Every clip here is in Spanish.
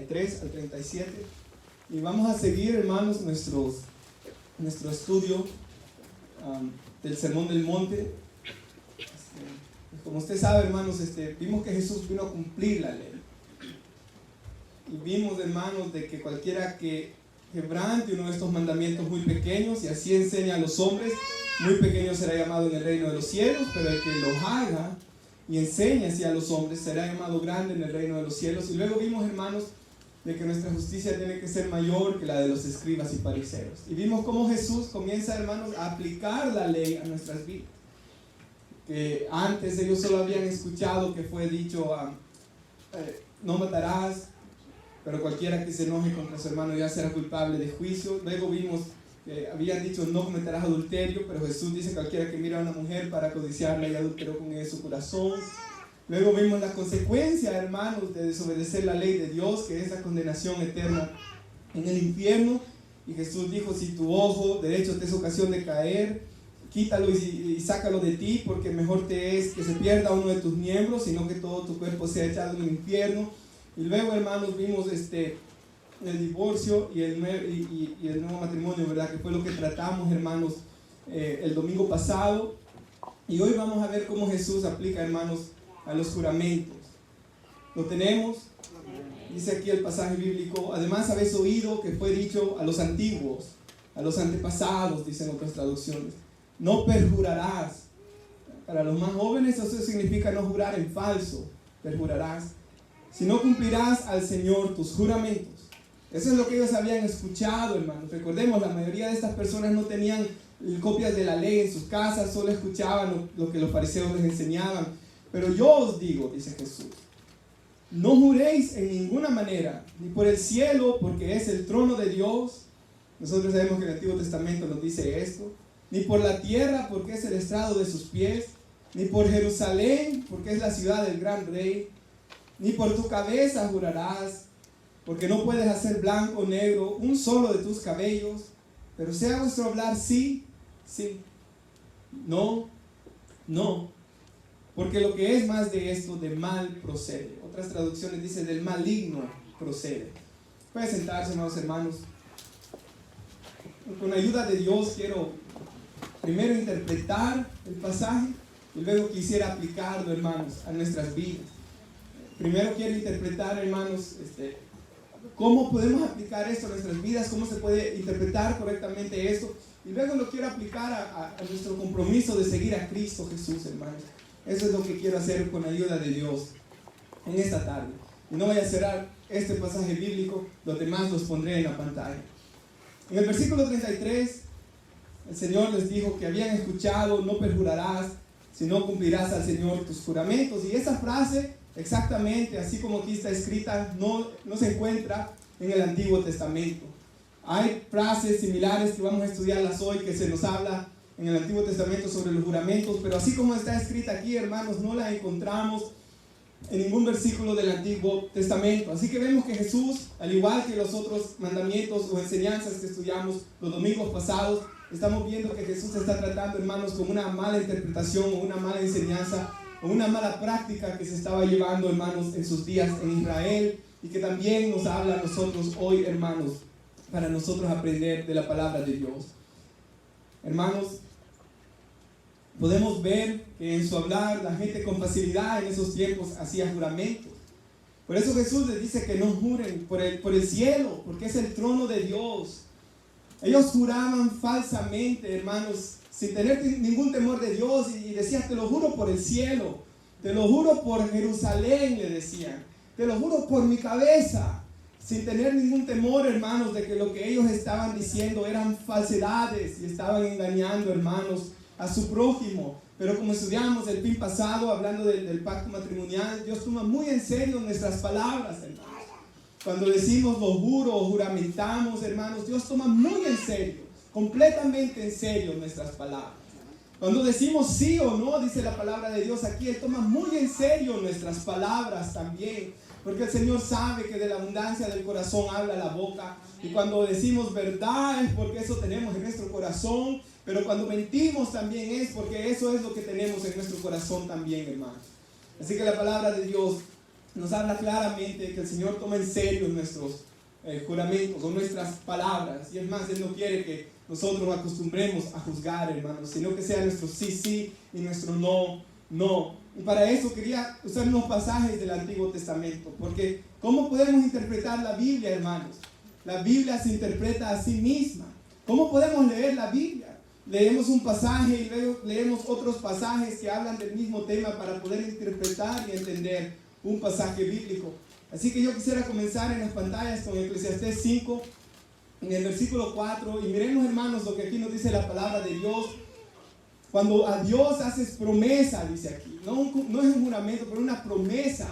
33 al 37. Y vamos a seguir, hermanos, nuestro estudio del Sermón del Monte. Como usted sabe, hermanos, vimos que Jesús vino a cumplir la ley. Y vimos, hermanos, de que cualquiera que quebrante uno de estos mandamientos muy pequeños y así enseña a los hombres, muy pequeño será llamado en el reino de los cielos, pero el que los haga y enseña así a los hombres será llamado grande en el reino de los cielos. Y luego vimos, hermanos, de que nuestra justicia tiene que ser mayor que la de los escribas y fariseos. Y vimos cómo Jesús comienza, hermanos, a aplicar la ley a nuestras vidas. Que antes ellos solo habían escuchado que fue dicho, no matarás, pero cualquiera que se enoje contra su hermano ya será culpable de juicio. Luego vimos que habían dicho no cometerás adulterio, pero Jesús dice cualquiera que mira a una mujer para codiciarla y adulteró con ella su corazón. Luego vimos la consecuencia, hermanos, de desobedecer la ley de Dios, que es la condenación eterna en el infierno. Y Jesús dijo, si tu ojo derecho te es ocasión de caer, quítalo y sácalo de ti, porque mejor te es que se pierda uno de tus miembros, sino que todo tu cuerpo sea echado en el infierno. Y luego, hermanos, vimos el divorcio y el nuevo matrimonio, ¿verdad? Que fue lo que tratamos, hermanos, el domingo pasado. Y hoy vamos a ver cómo Jesús aplica, hermanos, a los juramentos. ¿Lo tenemos? Dice aquí el pasaje bíblico, además habéis oído que fue dicho a los antiguos, a los antepasados, dicen otras traducciones, no perjurarás. Para los más jóvenes eso significa no jurar en falso, perjurarás, si no cumplirás al Señor tus juramentos. Eso es lo que ellos habían escuchado, hermanos. Recordemos, la mayoría de estas personas no tenían copias de la ley en sus casas, solo escuchaban lo que los fariseos les enseñaban. Pero yo os digo, dice Jesús, no juréis en ninguna manera, ni por el cielo, porque es el trono de Dios. Nosotros sabemos que el Antiguo Testamento nos dice esto. Ni por la tierra, porque es el estrado de sus pies. Ni por Jerusalén, porque es la ciudad del gran rey. Ni por tu cabeza jurarás, porque no puedes hacer blanco o negro un solo de tus cabellos. Pero sea vuestro hablar sí, sí, no, no. Porque lo que es más de esto, de mal procede. Otras traducciones dicen del maligno procede. Pueden sentarse, amados hermanos. Con la ayuda de Dios quiero primero interpretar el pasaje y luego quisiera aplicarlo, hermanos, a nuestras vidas. Primero quiero interpretar, hermanos, cómo podemos aplicar esto a nuestras vidas, cómo se puede interpretar correctamente esto. Y luego lo quiero aplicar a nuestro compromiso de seguir a Cristo Jesús, hermanos. Eso es lo que quiero hacer con la ayuda de Dios en esta tarde. Y no voy a cerrar este pasaje bíblico, los demás los pondré en la pantalla. En el versículo 33, el Señor les dijo que habían escuchado, no perjurarás, sino cumplirás al Señor tus juramentos. Y esa frase, exactamente, así como aquí está escrita, no se encuentra en el Antiguo Testamento. Hay frases similares que vamos a estudiarlas hoy, que se nos habla en el Antiguo Testamento sobre los juramentos, pero así como está escrita aquí, hermanos, no la encontramos en ningún versículo del Antiguo Testamento. Así que vemos que Jesús, al igual que los otros mandamientos o enseñanzas que estudiamos los domingos pasados, estamos viendo que Jesús está tratando, hermanos, con una mala interpretación o una mala enseñanza o una mala práctica que se estaba llevando, hermanos, en sus días en Israel, y que también nos habla a nosotros hoy, hermanos, para nosotros aprender de la palabra de Dios. Hermanos, podemos ver que en su hablar la gente con facilidad en esos tiempos hacía juramentos. Por eso Jesús les dice que no juren por el cielo, porque es el trono de Dios. Ellos juraban falsamente, hermanos, sin tener ningún temor de Dios, y decían, te lo juro por el cielo, te lo juro por Jerusalén, le decían, te lo juro por mi cabeza, sin tener ningún temor, hermanos, de que lo que ellos estaban diciendo eran falsedades y estaban engañando, hermanos, a su prójimo. Pero como estudiamos el fin pasado, hablando del pacto matrimonial, Dios toma muy en serio nuestras palabras, hermanos. Cuando decimos lo juro o juramentamos, hermanos, Dios toma muy en serio, completamente en serio nuestras palabras. Cuando decimos sí o no, dice la palabra de Dios aquí, Él toma muy en serio nuestras palabras también. Porque el Señor sabe que de la abundancia del corazón habla la boca. Y cuando decimos verdad es porque eso tenemos en nuestro corazón. Pero cuando mentimos también es porque eso es lo que tenemos en nuestro corazón también, hermanos. Así que la palabra de Dios nos habla claramente de que el Señor toma en serio nuestros juramentos o nuestras palabras. Y es más, Él no quiere que nosotros nos acostumbremos a juzgar, hermanos, sino que sea nuestro sí, sí y nuestro no, no. Y para eso quería usar unos pasajes del Antiguo Testamento, porque ¿cómo podemos interpretar la Biblia, hermanos? La Biblia se interpreta a sí misma. ¿Cómo podemos leer la Biblia? Leemos un pasaje y luego leemos otros pasajes que hablan del mismo tema para poder interpretar y entender un pasaje bíblico. Así que yo quisiera comenzar en las pantallas con Eclesiastés 5, en el versículo 4, y miremos, hermanos, lo que aquí nos dice la palabra de Dios. Cuando a Dios haces promesa, dice aquí, no es un juramento, pero una promesa,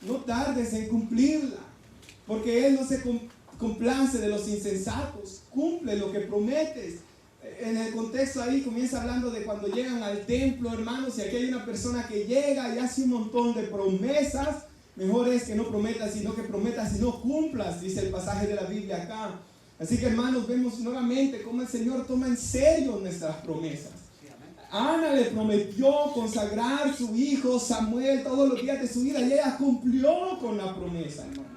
no tardes en cumplirla, porque Él no se complace de los insensatos, cumple lo que prometes. En el contexto ahí comienza hablando de cuando llegan al templo, hermanos, y aquí hay una persona que llega y hace un montón de promesas. Mejor es que no prometas, sino que prometas y no cumplas, dice el pasaje de la Biblia acá. Así que, hermanos, vemos nuevamente cómo el Señor toma en serio nuestras promesas. Ana le prometió consagrar su hijo Samuel todos los días de su vida y ella cumplió con la promesa, hermanos.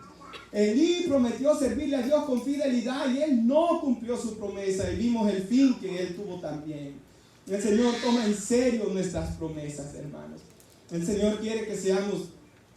Elí prometió servirle a Dios con fidelidad y él no cumplió su promesa y vimos el fin que él tuvo también. El Señor toma en serio nuestras promesas, hermanos. El Señor quiere que seamos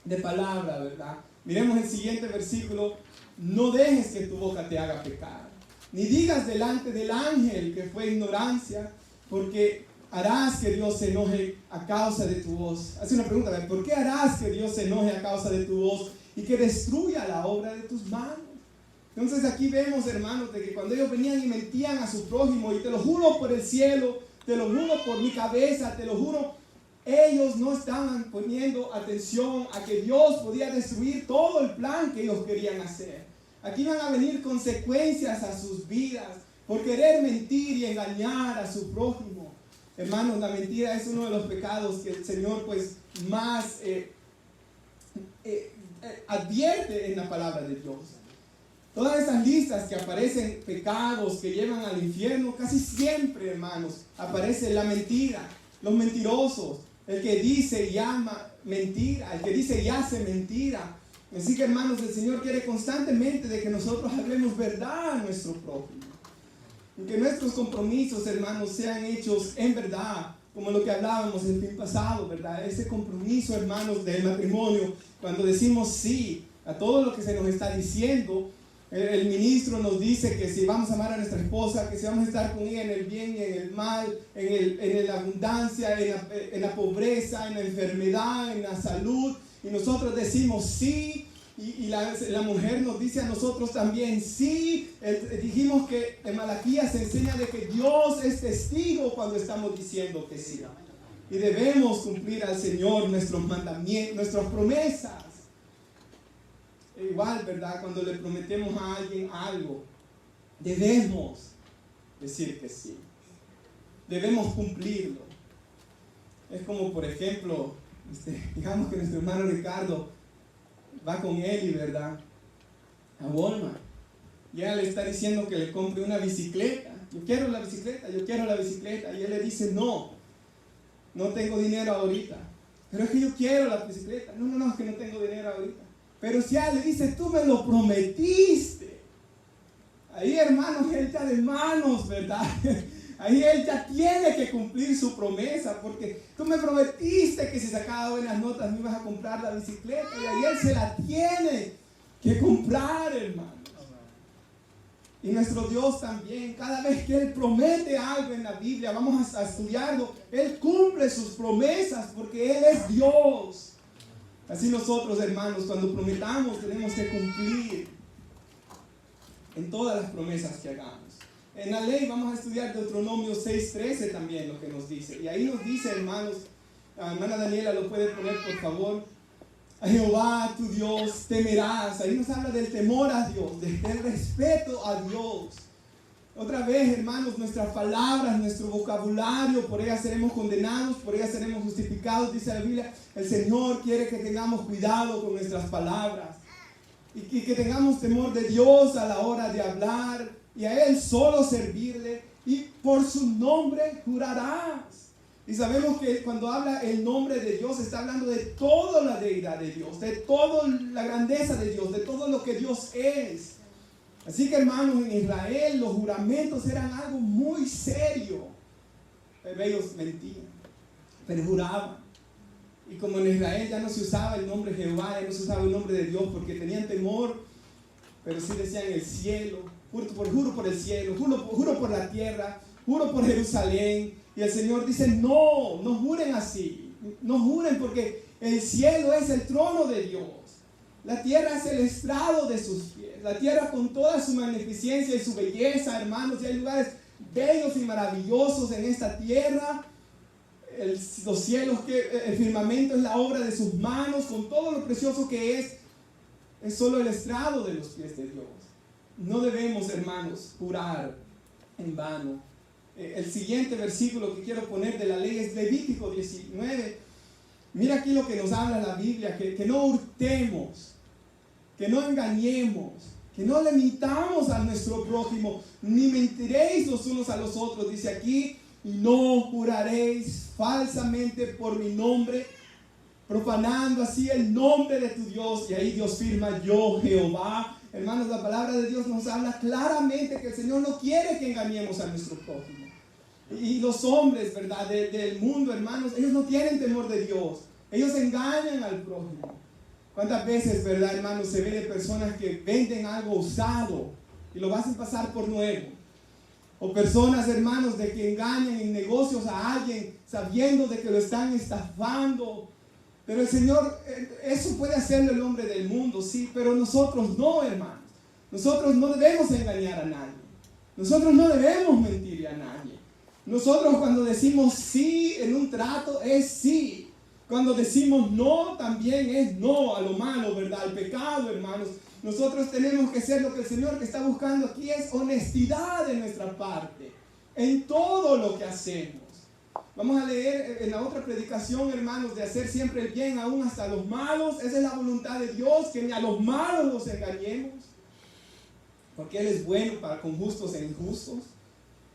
de palabra, ¿verdad? Miremos el siguiente versículo. No dejes que tu boca te haga pecar, ni digas delante del ángel que fue ignorancia, porque harás que Dios se enoje a causa de tu voz. Hace una pregunta, ¿por qué harás que Dios se enoje a causa de tu voz y que destruya la obra de tus manos? Entonces aquí vemos, hermanos, de que cuando ellos venían y mentían a su prójimo, y te lo juro por el cielo, te lo juro por mi cabeza, te lo juro, ellos no estaban poniendo atención a que Dios podía destruir todo el plan que ellos querían hacer. Aquí van a venir consecuencias a sus vidas por querer mentir y engañar a su prójimo. Hermanos, la mentira es uno de los pecados que el Señor pues más advierte en la palabra de Dios. Todas esas listas que aparecen pecados que llevan al infierno, casi siempre, hermanos, aparece la mentira, los mentirosos, el que dice y ama mentira, el que dice y hace mentira. Así que, hermanos, el Señor quiere constantemente de que nosotros hablemos verdad a nuestro prójimo. Y que nuestros compromisos, hermanos, sean hechos en verdad, como lo que hablábamos el fin pasado, ¿verdad? Ese compromiso, hermanos, del matrimonio, cuando decimos sí a todo lo que se nos está diciendo. El ministro nos dice que si vamos a amar a nuestra esposa, que si vamos a estar con ella en el bien y en el mal, en la abundancia, en la pobreza, en la enfermedad, en la salud. Y nosotros decimos sí, y la mujer nos dice a nosotros también sí. Dijimos que en Malaquías se enseña de que Dios es testigo cuando estamos diciendo que sí. Y debemos cumplir al Señor nuestros mandamientos, nuestras promesas. Igual, ¿verdad? Cuando le prometemos a alguien algo, debemos decir que sí. Debemos cumplirlo. Es como, por ejemplo, digamos que nuestro hermano Ricardo va con Eli, ¿verdad? A Walmart. Y ella le está diciendo que le compre una bicicleta. Yo quiero la bicicleta, yo quiero la bicicleta. Y él le dice, no tengo dinero ahorita. Pero es que yo quiero la bicicleta. No, es que no tengo dinero ahorita. Pero si ella le dice, tú me lo prometiste. Ahí, hermanos, él ya de manos, ¿verdad? Ahí él ya tiene que cumplir su promesa, porque tú me prometiste que si sacaba buenas notas me ibas a comprar la bicicleta, y ahí él se la tiene que comprar, hermanos. Y nuestro Dios también, cada vez que Él promete algo en la Biblia, vamos a estudiarlo, Él cumple sus promesas, porque Él es Dios. Así nosotros, hermanos, cuando prometamos tenemos que cumplir en todas las promesas que hagamos. En la ley vamos a estudiar Deuteronomio 6:13 también, lo que nos dice. Y ahí nos dice, hermanos, hermana Daniela lo puede poner por favor. A Jehová tu Dios temerás. Ahí nos habla del temor a Dios, del respeto a Dios. Otra vez, hermanos, nuestras palabras, nuestro vocabulario, por ellas seremos condenados, por ellas seremos justificados, dice la Biblia. El Señor quiere que tengamos cuidado con nuestras palabras y que tengamos temor de Dios a la hora de hablar y a Él solo servirle, y por su nombre jurarás. Y sabemos que cuando habla el nombre de Dios, está hablando de toda la deidad de Dios, de toda la grandeza de Dios, de todo lo que Dios es. Así que, hermanos, en Israel los juramentos eran algo muy serio. Pero ellos mentían, pero juraban. Y como en Israel ya no se usaba el nombre de Jehová, ya no se usaba el nombre de Dios porque tenían temor, pero sí decían el cielo, juro por el cielo, juro por la tierra, juro por Jerusalén. Y el Señor dice, no juren así, no juren porque el cielo es el trono de Dios. La tierra es el estrado de sus pies, la tierra con toda su magnificencia y su belleza, hermanos, y hay lugares bellos y maravillosos en esta tierra. Los cielos, el firmamento es la obra de sus manos, con todo lo precioso que es solo el estrado de los pies de Dios. No debemos, hermanos, jurar en vano. El siguiente versículo que quiero poner de la ley es Levítico 19. Mira aquí lo que nos habla la Biblia, que no hurtemos, que no engañemos, que no le mintamos a nuestro prójimo, ni mentiréis los unos a los otros, dice aquí, y no juraréis falsamente por mi nombre, profanando así el nombre de tu Dios. Y ahí Dios firma, yo Jehová. Hermanos, la palabra de Dios nos habla claramente que el Señor no quiere que engañemos a nuestro prójimo. Y los hombres, ¿verdad?, del mundo, hermanos, ellos no tienen temor de Dios. Ellos engañan al prójimo. ¿Cuántas veces, verdad, hermanos, se ve de personas que venden algo usado y lo hacen pasar por nuevo? O personas, hermanos, de que engañan en negocios a alguien sabiendo de que lo están estafando. Pero el Señor, eso puede hacerlo el hombre del mundo, sí, pero nosotros no, hermanos. Nosotros no debemos engañar a nadie. Nosotros no debemos mentirle a nadie. Nosotros cuando decimos sí en un trato es sí. Cuando decimos no también es no a lo malo, ¿verdad? Al pecado, hermanos. Nosotros tenemos que ser lo que el Señor que está buscando aquí es honestidad de nuestra parte. En todo lo que hacemos. Vamos a leer en la otra predicación, hermanos, de hacer siempre el bien aún hasta los malos. Esa es la voluntad de Dios, que ni a los malos los engañemos. Porque Él es bueno con justos e injustos.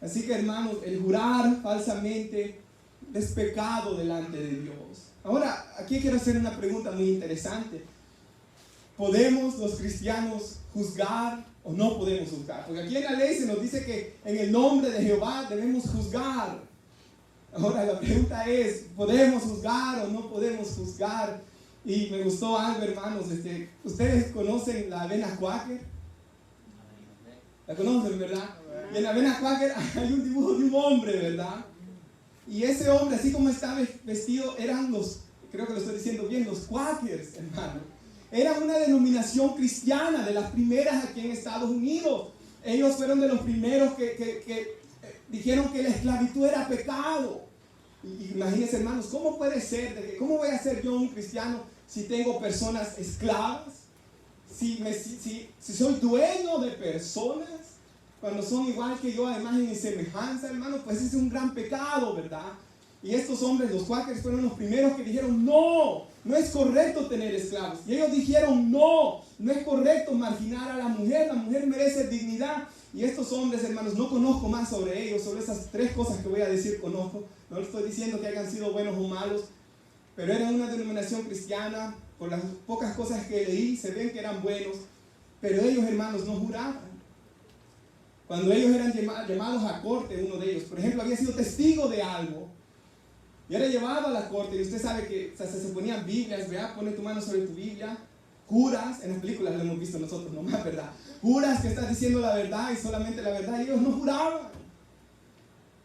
Así que, hermanos, el jurar falsamente es pecado delante de Dios. Ahora, aquí quiero hacer una pregunta muy interesante. ¿Podemos los cristianos juzgar o no podemos juzgar? Porque aquí en la ley se nos dice que en el nombre de Jehová debemos juzgar. Ahora la pregunta es, ¿podemos juzgar o no podemos juzgar? Y me gustó algo, hermanos. Ustedes conocen la avena Quaker. La conocen, ¿verdad? Y en la avena Quaker hay un dibujo de un hombre, ¿verdad? Y ese hombre, así como estaba vestido, eran creo que lo estoy diciendo bien, los Quakers, hermano. Era una denominación cristiana, de las primeras aquí en Estados Unidos. Ellos fueron de los primeros que dijeron que la esclavitud era pecado. Y imagínense, hermanos, ¿cómo puede ser? ¿Cómo voy a ser yo un cristiano si tengo personas esclavas? Si soy dueño de personas, cuando son igual que yo a imagen y semejanza, hermano, pues ese es un gran pecado, ¿verdad? Y estos hombres, los Quakers, fueron los primeros que dijeron, no es correcto tener esclavos. Y ellos dijeron, no es correcto marginar a la mujer merece dignidad. Y estos hombres, hermanos, no conozco más sobre ellos, sobre esas tres cosas que voy a decir conozco. No estoy diciendo que hayan sido buenos o malos, pero eran una denominación cristiana. Por las pocas cosas que leí, se ven que eran buenos, pero ellos, hermanos, no juraban. Cuando ellos eran llamados a corte, uno de ellos, por ejemplo, había sido testigo de algo, y era llevado a la corte, y usted sabe que se ponían Biblias, ¿verdad? Pone tu mano sobre tu Biblia, juras, en las películas lo hemos visto nosotros nomás, ¿verdad? Juras que estás diciendo la verdad y solamente la verdad, y ellos no juraban.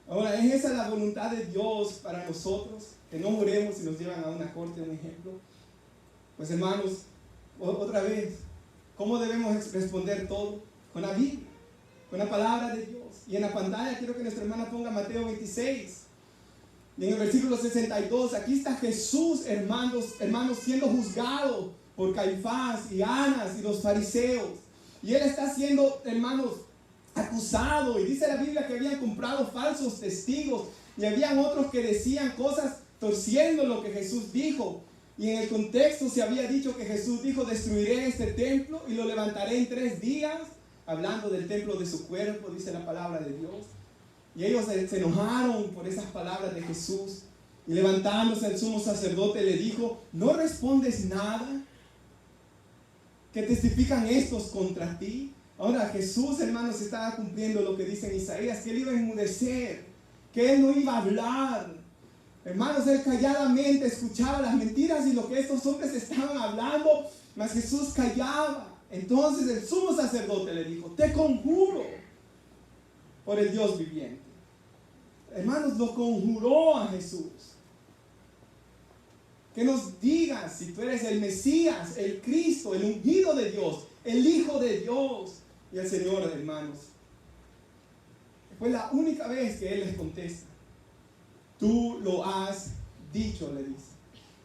Ahora, ¿es esa la voluntad de Dios para nosotros? Que no juremos si nos llevan a una corte, un ejemplo. Pues, hermanos, otra vez, ¿cómo debemos responder todo? Con la Biblia, con la palabra de Dios. Y en la pantalla quiero que nuestra hermana ponga Mateo 26. Y en el versículo 62, aquí está Jesús, hermanos, siendo juzgado por Caifás y Anas y los fariseos. Y él está siendo, hermanos, acusado. Y dice la Biblia que habían comprado falsos testigos. Y habían otros que decían cosas torciendo lo que Jesús dijo. Y en el contexto se había dicho que Jesús dijo, destruiré este templo y lo levantaré en 3 días. Hablando del templo de su cuerpo, dice la palabra de Dios. Y ellos se enojaron por esas palabras de Jesús. Y levantándose el sumo sacerdote le dijo: ¿no respondes nada? ¿Qué testifican estos contra ti? Ahora Jesús, hermanos, estaba cumpliendo lo que dice en Isaías, que él iba a enmudecer, que él no iba a hablar. Hermanos, él calladamente escuchaba las mentiras y lo que estos hombres estaban hablando, mas Jesús callaba. Entonces el sumo sacerdote le dijo: te conjuro por el Dios viviente. Hermanos, lo conjuró a Jesús. Que nos digas si tú eres el Mesías, el Cristo, el ungido de Dios, el Hijo de Dios. Y el Señor, hermanos, fue la única vez que Él les contesta: tú lo has dicho, le dice.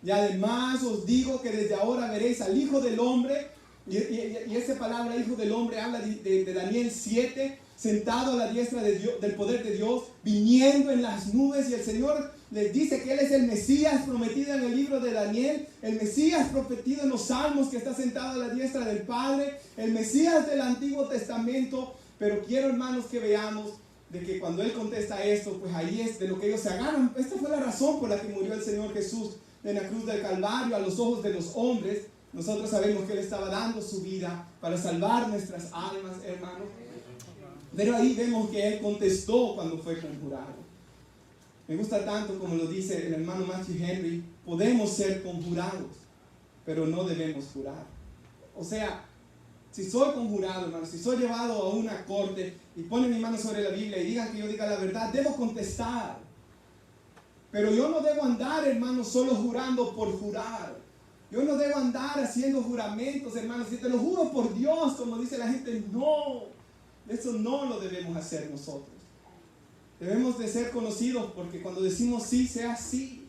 Y además os digo que desde ahora veréis al Hijo del Hombre, y esa palabra Hijo del Hombre habla de Daniel 7, sentado a la diestra de Dios, del poder de Dios, viniendo en las nubes. Y el Señor les dice que Él es el Mesías prometido en el libro de Daniel, el Mesías prometido en los Salmos, que está sentado a la diestra del Padre, el Mesías del Antiguo Testamento. Pero quiero, hermanos, que veamos de que cuando Él contesta esto, pues ahí es de lo que ellos se agarran. Esta fue la razón por la que murió el Señor Jesús en la cruz del Calvario a los ojos de los hombres. Nosotros sabemos que Él estaba dando su vida para salvar nuestras almas, hermanos. Pero ahí vemos que Él contestó cuando fue conjurado. Me gusta tanto como lo dice el hermano Matthew Henry: podemos ser conjurados, pero no debemos jurar. O sea, si soy conjurado, hermano, si soy llevado a una corte y ponen mi mano sobre la Biblia y digan que yo diga la verdad, debo contestar. Pero yo no debo andar, hermano, solo jurando por jurar. Yo no debo andar haciendo juramentos, hermanos. Si te lo juro por Dios, como dice la gente, no. Eso no lo debemos hacer nosotros. Debemos de ser conocidos porque cuando decimos sí, sea sí.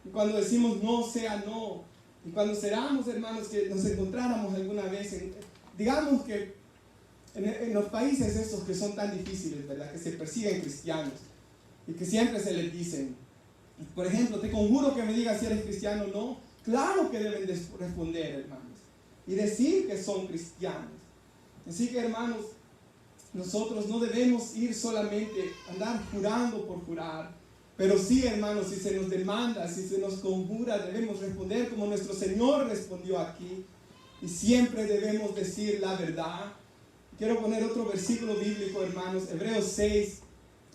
Y cuando decimos no, sea no. Y cuando seramos, hermanos, que nos encontráramos alguna vez digamos que en los países estos que son tan difíciles, ¿verdad? Que se persiguen cristianos y que siempre se les dicen, por ejemplo, te conjuro que me digas si eres cristiano o no. Claro que deben de responder, hermanos, y decir que son cristianos. Así que, hermanos, nosotros no debemos ir solamente a andar jurando por jurar, pero sí, hermanos, si se nos demanda, si se nos conjura, debemos responder como nuestro Señor respondió aquí, y siempre debemos decir la verdad. Quiero poner otro versículo bíblico, hermanos, Hebreos 6.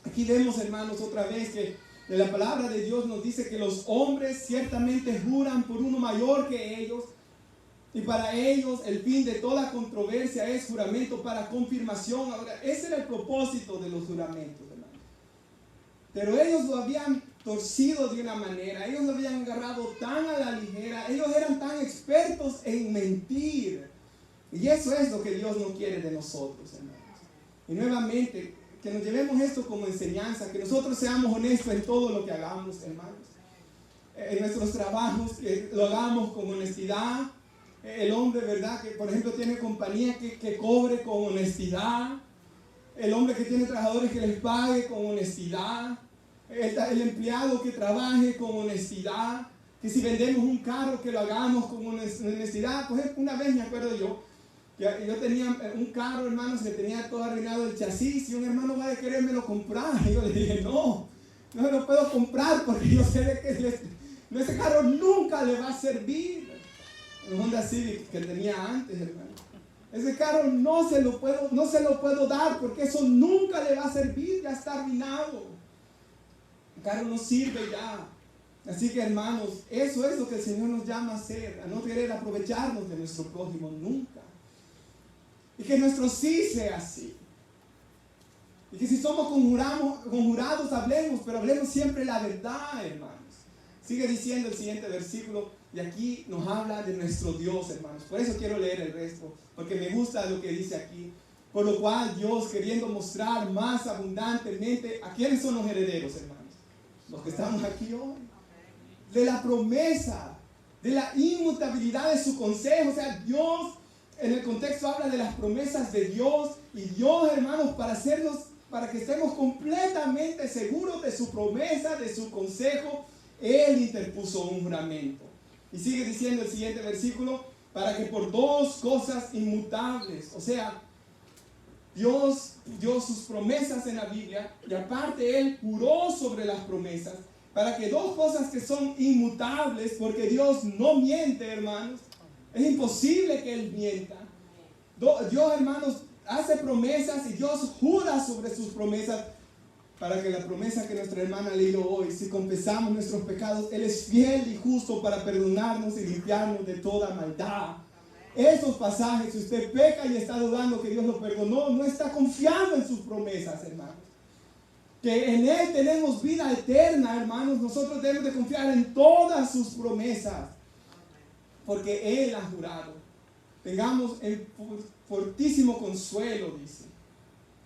Aquí vemos, hermanos, otra vez que de la palabra de Dios nos dice que los hombres ciertamente juran por uno mayor que ellos, y para ellos el fin de toda controversia es juramento para confirmación. Ahora, ese era el propósito de los juramentos, hermanos. Pero ellos lo habían torcido de una manera, ellos lo habían agarrado tan a la ligera, ellos eran tan expertos en mentir. Y eso es lo que Dios no quiere de nosotros, hermanos. Y nuevamente, que nos llevemos esto como enseñanza, que nosotros seamos honestos en todo lo que hagamos, hermanos. En nuestros trabajos, que lo hagamos con honestidad. El hombre, ¿verdad?, que por ejemplo tiene compañía, que cobre con honestidad. El hombre que tiene trabajadores, que les pague con honestidad. El empleado que trabaje con honestidad. Que si vendemos un carro, que lo hagamos con honestidad. Pues una vez me acuerdo yo tenía un carro, hermanos, que tenía todo arruinado el chasis, y un hermano va a querérmelo comprar. Y yo le dije, no lo puedo comprar porque yo sé que ese carro nunca le va a servir. El Honda Civic que tenía antes, hermano. Ese carro no se lo puedo dar porque eso nunca le va a servir, ya está arruinado. El carro no sirve ya. Así que, hermanos, eso es lo que el Señor nos llama a hacer, a no querer aprovecharnos de nuestro prójimo nunca. Y que nuestro sí sea así. Y que si somos conjurados, hablemos, pero hablemos siempre la verdad, hermanos. Sigue diciendo el siguiente versículo, y aquí nos habla de nuestro Dios, hermanos. Por eso quiero leer el resto, porque me gusta lo que dice aquí. Por lo cual Dios, queriendo mostrar más abundantemente, ¿a quiénes son los herederos, hermanos? Los que estamos aquí hoy. De la promesa, de la inmutabilidad de su consejo. O sea, Dios en el contexto habla de las promesas de Dios, y Dios, hermanos, para que estemos completamente seguros de su promesa, de su consejo, Él interpuso un juramento. Y sigue diciendo el siguiente versículo, para que por dos cosas inmutables, o sea, Dios dio sus promesas en la Biblia, y aparte Él juró sobre las promesas, para que dos cosas que son inmutables, porque Dios no miente, hermanos. Es imposible que Él mienta. Dios, hermanos, hace promesas y Dios jura sobre sus promesas, para que la promesa que nuestra hermana leyó hoy, si confesamos nuestros pecados, Él es fiel y justo para perdonarnos y limpiarnos de toda maldad. Esos pasajes, si usted peca y está dudando que Dios lo perdonó, no está confiando en sus promesas, hermanos. Que en Él tenemos vida eterna, hermanos. Nosotros debemos de confiar en todas sus promesas, porque Él ha jurado. Tengamos el fortísimo consuelo, dice,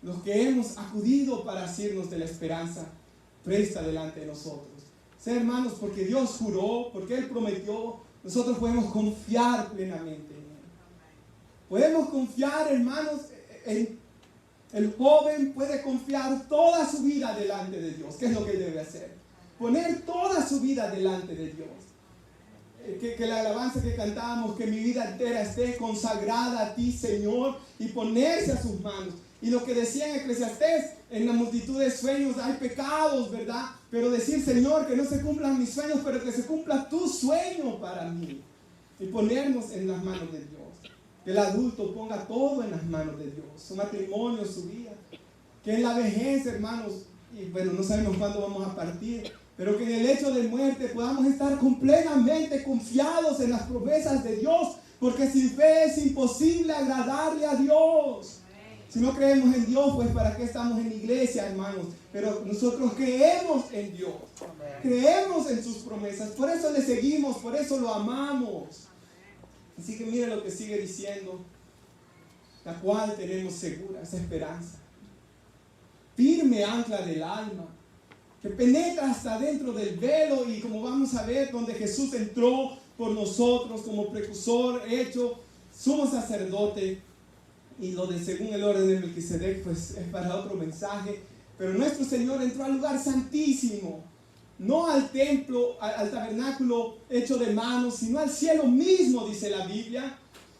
los que hemos acudido para asirnos de la esperanza presta delante de nosotros. Sí, hermanos, porque Dios juró, porque Él prometió, nosotros podemos confiar plenamente en Él. Podemos confiar, hermanos, el joven puede confiar toda su vida delante de Dios. ¿Qué es lo que él debe hacer? Poner toda su vida delante de Dios. Que la alabanza que cantábamos, que mi vida entera esté consagrada a ti, Señor, y ponerse a sus manos. Y lo que decía en Eclesiastés, en la multitud de sueños hay pecados, ¿verdad? Pero decir, Señor, que no se cumplan mis sueños, pero que se cumpla tu sueño para mí. Y ponernos en las manos de Dios. Que el adulto ponga todo en las manos de Dios, su matrimonio, su vida. Que en la vejez, hermanos, y bueno, no sabemos cuándo vamos a partir, pero que en el hecho de muerte podamos estar completamente confiados en las promesas de Dios, porque sin fe es imposible agradarle a Dios. Si no creemos en Dios, pues ¿para qué estamos en la iglesia, hermanos? Pero nosotros creemos en Dios, creemos en sus promesas, por eso le seguimos, por eso lo amamos. Así que mire lo que sigue diciendo, la cual tenemos segura esa esperanza, firme ancla del alma, que penetra hasta dentro del velo, y como vamos a ver, donde Jesús entró por nosotros como precursor, hecho sumo sacerdote, y lo de según el orden de Melquisedec, pues es para otro mensaje, pero nuestro Señor entró al lugar santísimo, no al templo, al tabernáculo hecho de manos, sino al cielo mismo, dice la Biblia.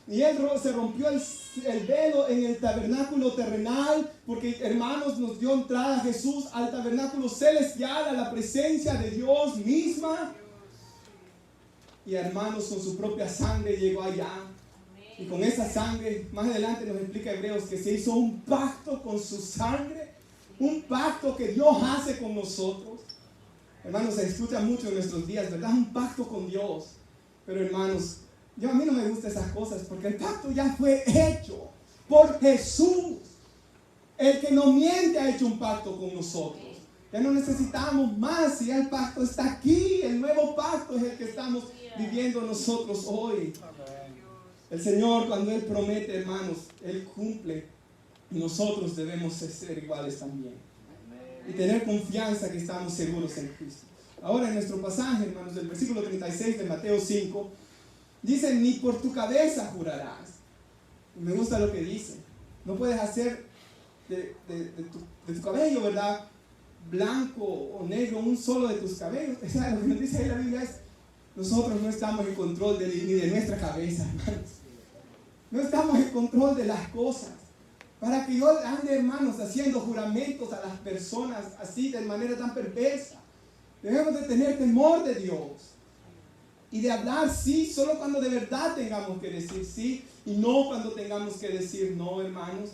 Y Él se rompió el velo en el tabernáculo terrenal, porque, hermanos, nos dio entrada a Jesús al tabernáculo celestial, a la presencia de Dios misma. Y, hermanos, con su propia sangre llegó allá. Y con esa sangre, más adelante nos explica Hebreos, que se hizo un pacto con su sangre, un pacto que Dios hace con nosotros. Hermanos, se escucha mucho en nuestros días, ¿verdad? Un pacto con Dios. Pero, hermanos, a mí no me gustan esas cosas, porque el pacto ya fue hecho por Jesús. El que no miente ha hecho un pacto con nosotros. Ya no necesitamos más, si ya el pacto está aquí. El nuevo pacto es el que estamos viviendo nosotros hoy. El Señor, cuando Él promete, hermanos, Él cumple. Y nosotros debemos ser iguales también. Y tener confianza que estamos seguros en Cristo. Ahora en nuestro pasaje, hermanos, del versículo 36 de Mateo 5, dice, ni por tu cabeza jurarás. Y me gusta lo que dice. No puedes hacer de tu cabello, ¿verdad?, blanco o negro, un solo de tus cabellos. O sea, lo que nos dice ahí la Biblia es, nosotros no estamos en control ni de nuestra cabeza, hermanos. No estamos en control de las cosas. Para que yo ande, hermanos, haciendo juramentos a las personas así, de manera tan perversa. Debemos de tener temor de Dios. Y de hablar sí, solo cuando de verdad tengamos que decir sí, y no cuando tengamos que decir no, hermanos.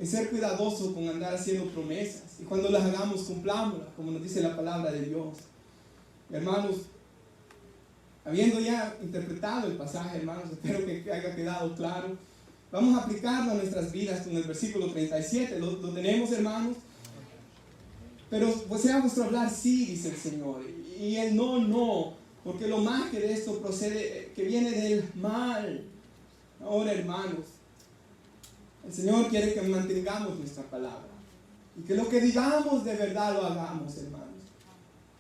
Y ser cuidadosos con andar haciendo promesas. Y cuando las hagamos, cumplámoslas, como nos dice la palabra de Dios. Hermanos, habiendo ya interpretado el pasaje, hermanos, espero que haya quedado claro. Vamos a aplicarlo a nuestras vidas con el versículo 37. ¿Lo tenemos, hermanos? Pero pues sea vuestro hablar sí, dice el Señor. Y el no, no. Porque lo más que de esto procede, que viene del mal. Ahora, hermanos, el Señor quiere que mantengamos nuestra palabra. Y que lo que digamos de verdad lo hagamos, hermanos.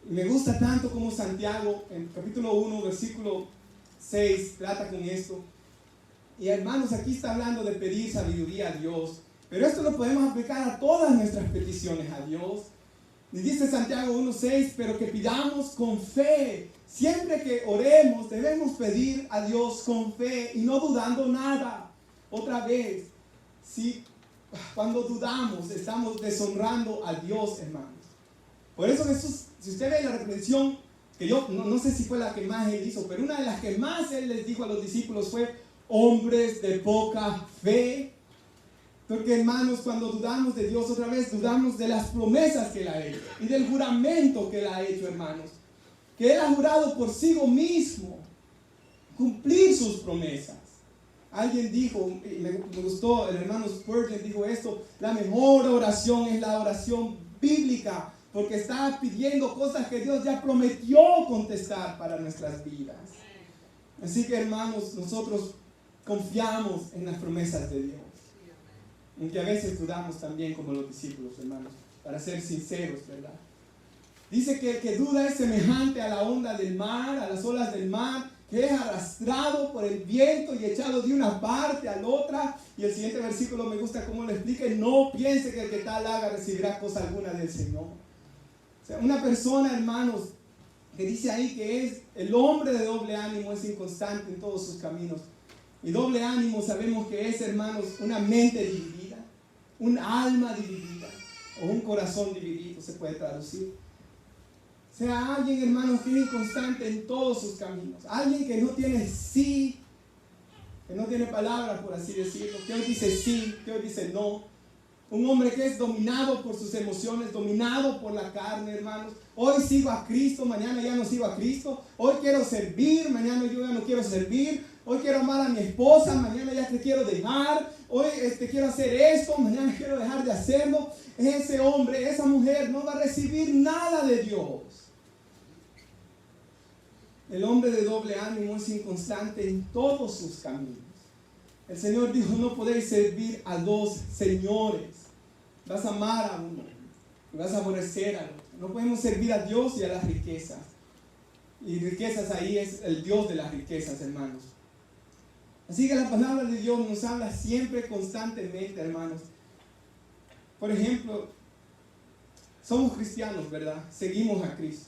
Y me gusta tanto como Santiago, en capítulo 1, versículo 6, trata con esto. Y hermanos, aquí está hablando de pedir sabiduría a Dios. Pero esto lo podemos aplicar a todas nuestras peticiones a Dios. Y dice Santiago 1:6, pero que pidamos con fe. Siempre que oremos debemos pedir a Dios con fe y no dudando nada. Otra vez, si cuando dudamos estamos deshonrando a Dios, hermanos. Por eso Jesús, si usted ve la reprensión, que yo no sé si fue la que más él hizo, pero una de las que más él les dijo a los discípulos fue: hombres de poca fe. Porque, hermanos, cuando dudamos de Dios otra vez, dudamos de las promesas que Él ha hecho y del juramento que Él ha hecho, hermanos. Que Él ha jurado por sí mismo cumplir sus promesas. Alguien dijo, y me gustó, el hermano Spurgeon dijo esto: la mejor oración es la oración bíblica, porque está pidiendo cosas que Dios ya prometió contestar para nuestras vidas. Así que, hermanos, nosotros confiamos en las promesas de Dios. Aunque a veces dudamos también como los discípulos, hermanos, para ser sinceros, ¿verdad? Dice que el que duda es semejante a la onda del mar, a las olas del mar, que es arrastrado por el viento y echado de una parte a la otra. Y el siguiente versículo me gusta cómo lo explica: no piense que el que tal haga recibirá cosa alguna del Señor. O sea, una persona, hermanos, que dice ahí que es el hombre de doble ánimo, es inconstante en todos sus caminos. Y doble ánimo sabemos que es, hermanos, una mente dividida, un alma dividida, o un corazón dividido, se puede traducir. O sea, alguien, hermanos, que es inconstante en todos sus caminos. Alguien que no tiene sí, que no tiene palabras, por así decirlo, que hoy dice sí, que hoy dice no. Un hombre que es dominado por sus emociones, dominado por la carne, hermanos. Hoy sigo a Cristo, mañana ya no sigo a Cristo. Hoy quiero servir, mañana yo ya no quiero servir. Hoy quiero amar a mi esposa, mañana ya te quiero dejar. Hoy quiero hacer esto, mañana quiero dejar de hacerlo. Ese hombre, esa mujer no va a recibir nada de Dios. El hombre de doble ánimo es inconstante en todos sus caminos. El Señor dijo: no podéis servir a dos señores. Vas a amar a uno y vas a aborrecer al otro. No podemos servir a Dios y a las riquezas. Y riquezas, ahí es el Dios de las riquezas, hermanos. Así que la palabra de Dios nos habla siempre, constantemente, hermanos. Por ejemplo, somos cristianos, ¿verdad? Seguimos a Cristo.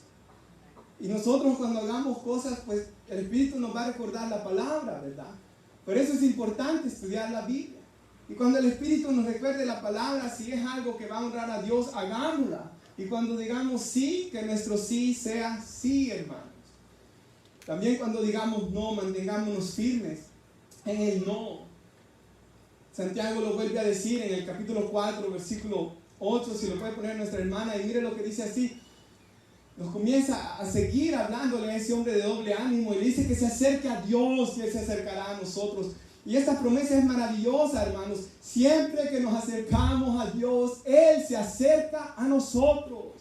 Y nosotros, cuando hagamos cosas, pues el Espíritu nos va a recordar la palabra, ¿verdad? Por eso es importante estudiar la Biblia. Y cuando el Espíritu nos recuerde la palabra, si es algo que va a honrar a Dios, hagámosla. Y cuando digamos sí, que nuestro sí sea sí, hermanos. También cuando digamos no, mantengámonos firmes en el no. Santiago lo vuelve a decir en el capítulo 4, versículo 8, si lo puede poner nuestra hermana, y mire lo que dice así. Nos comienza a seguir hablándole a ese hombre de doble ánimo y le dice que se acerque a Dios y Él se acercará a nosotros. Y esta promesa es maravillosa, hermanos. Siempre que nos acercamos a Dios, Él se acerca a nosotros.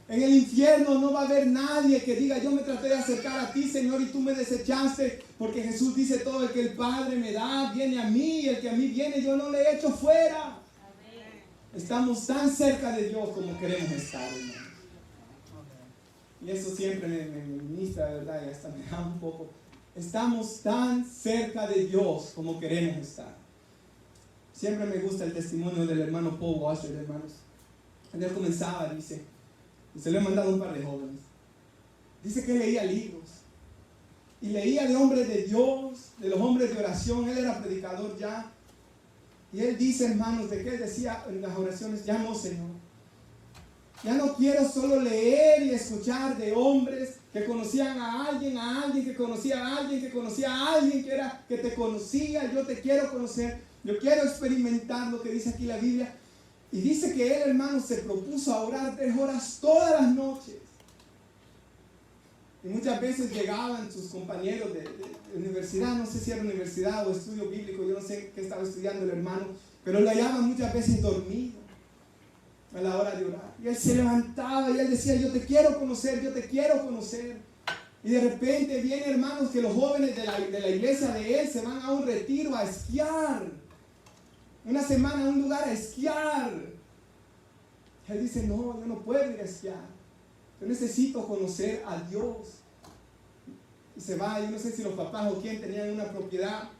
En el infierno no va a haber nadie que diga: yo me traté de acercar a ti, Señor, y tú me desechaste. Porque Jesús dice: todo el que el Padre me da viene a mí, y el que a mí viene yo no le echo fuera. Amén. Estamos tan cerca de Dios como queremos estar, hermanos. Y eso siempre me ministra, de verdad, y hasta me da un poco. Estamos tan cerca de Dios como queremos estar. Siempre me gusta el testimonio del hermano Paul Washer, hermanos. Él comenzaba, dice, y se lo he mandado a un par de jóvenes. Dice que leía libros. Y leía de hombres de Dios, de los hombres de oración. Él era predicador ya. Y él dice, hermanos, de que él decía en las oraciones: ya no, Señor. Ya no quiero solo leer y escuchar de hombres que conocían a alguien que conocía a alguien que conocía a alguien que te conocía. Yo te quiero conocer. Yo quiero experimentar lo que dice aquí la Biblia. Y dice que él, hermano, se propuso a orar 3 horas todas las noches. Y muchas veces llegaban sus compañeros de universidad, no sé si era universidad o estudio bíblico, yo no sé qué estaba estudiando el hermano, pero lo hallaban muchas veces dormido a la hora de orar. Y él se levantaba y él decía: yo te quiero conocer, yo te quiero conocer. Y de repente viene, hermanos, que los jóvenes de la iglesia de él se van a un retiro a esquiar. Una semana a un lugar a esquiar. Él dice: no, yo no puedo ir a esquiar. Yo necesito conocer a Dios. Y se va. Yo no sé si los papás o quién tenían una propiedad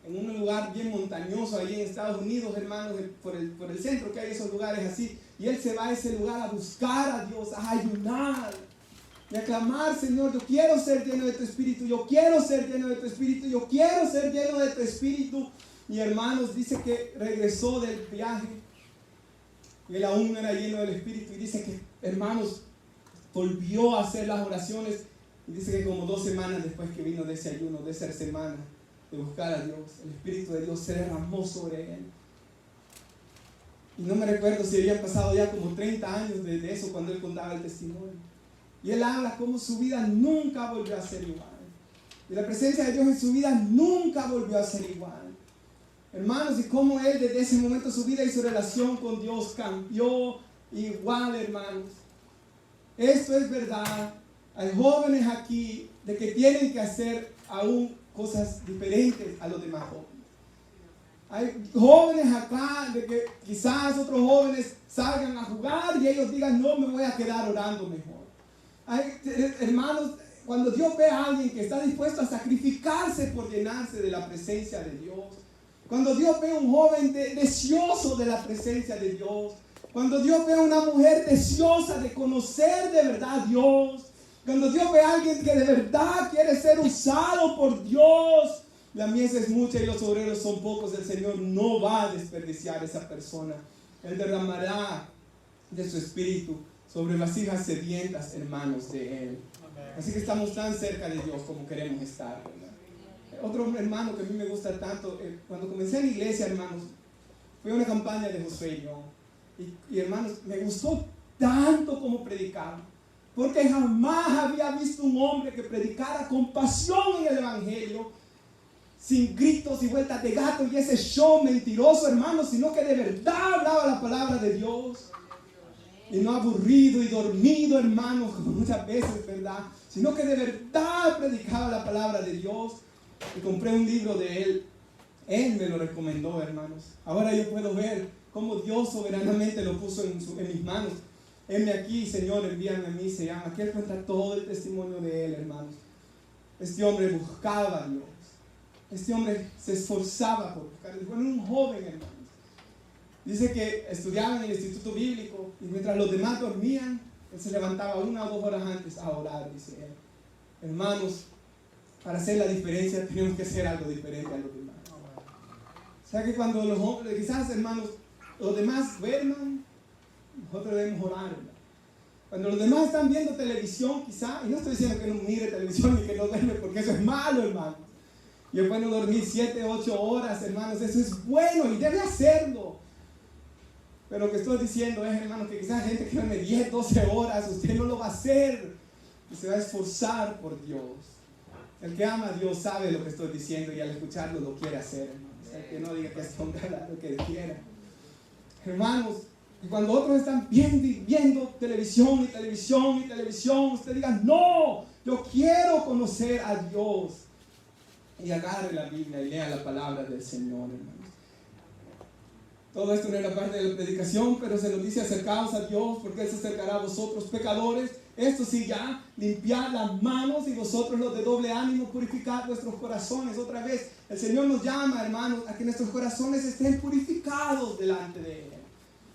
en un lugar bien montañoso ahí en Estados Unidos, hermanos, por el centro, que hay esos lugares así. Y él se va a ese lugar a buscar a Dios, a ayunar y a clamar: Señor, yo quiero ser lleno de tu Espíritu, yo quiero ser lleno de tu Espíritu, yo quiero ser lleno de tu Espíritu. Y hermanos, dice que regresó del viaje Y él aún era lleno del Espíritu. Y dice que, hermanos, volvió a hacer las oraciones. Y dice que como 2 semanas después que vino de ese ayuno, de esa semana, de buscar a Dios, el Espíritu de Dios se derramó sobre él. Y no me recuerdo si habían pasado ya como 30 años de eso cuando él contaba el testimonio. Y él habla como su vida nunca volvió a ser igual. Y la presencia de Dios en su vida nunca volvió a ser igual. Hermanos, y cómo él desde ese momento su vida y su relación con Dios cambió igual, hermanos. Esto es verdad. Hay jóvenes aquí de que tienen que hacer aún cosas diferentes a los demás jóvenes. Hay jóvenes acá de que quizás otros jóvenes salgan a jugar y ellos digan, no, me voy a quedar orando mejor. Hay hermanos, cuando Dios ve a alguien que está dispuesto a sacrificarse por llenarse de la presencia de Dios, cuando Dios ve a un joven deseoso de la presencia de Dios, cuando Dios ve a una mujer deseosa de conocer de verdad a Dios, cuando Dios ve a alguien que de verdad quiere ser usado por Dios, la mies es mucha y los obreros son pocos, el Señor no va a desperdiciar a esa persona. Él derramará de su espíritu sobre vasijas sedientas, hermanos, de Él. Así que estamos tan cerca de Dios como queremos estar, ¿verdad? Otro hermano que a mí me gusta tanto, cuando comencé en la iglesia, hermanos, fue una campaña de Josué y yo. Y hermanos, me gustó tanto como predicaba, porque jamás había visto un hombre que predicara con pasión en el evangelio, sin gritos y vueltas de gato y ese show mentiroso, hermanos, sino que de verdad hablaba la palabra de Dios. Y no aburrido y dormido, hermanos, como muchas veces, ¿verdad? Sino que de verdad predicaba la palabra de Dios. Y compré un libro de él. Él me lo recomendó, hermanos. Ahora yo puedo ver cómo Dios soberanamente lo puso en mis manos. Heme aquí, Señor, envíame a mí, se llama. Aquí él cuenta todo el testimonio de él, hermanos. Este hombre buscaba a Dios. Este hombre se esforzaba por buscar. Fue un joven, hermanos. Dice que estudiaba en el instituto bíblico y mientras los demás dormían, él se levantaba 1 o 2 horas antes a orar, dice él. Hermanos, para hacer la diferencia tenemos que hacer algo diferente a los demás. O sea que cuando los hombres, quizás, hermanos, los demás duerman, nosotros debemos orar, ¿verdad? Cuando los demás están viendo televisión, quizás, y no estoy diciendo que no mire televisión ni que no duerme, porque eso es malo, hermanos. Y es bueno dormir 7, 8 horas, hermanos, eso es bueno y debe hacerlo. Pero lo que estoy diciendo es, hermanos, que quizás gente que duerme 10, 12 horas, usted no lo va a hacer y se va a esforzar por Dios. El que ama a Dios sabe lo que estoy diciendo y al escucharlo lo quiere hacer, hermanos. El que no diga que es tonta, lo que quiera. Hermanos, y cuando otros están viendo televisión y televisión y televisión, usted diga, no, yo quiero conocer a Dios. Y agarre la Biblia y lea la palabra del Señor, hermanos. Todo esto no era parte de la predicación, pero se nos dice acercaos a Dios porque Él se acercará a vosotros pecadores. Esto sí ya, limpiad las manos y vosotros los de doble ánimo, purificad vuestros corazones. Otra vez, el Señor nos llama, hermanos, a que nuestros corazones estén purificados delante de Él,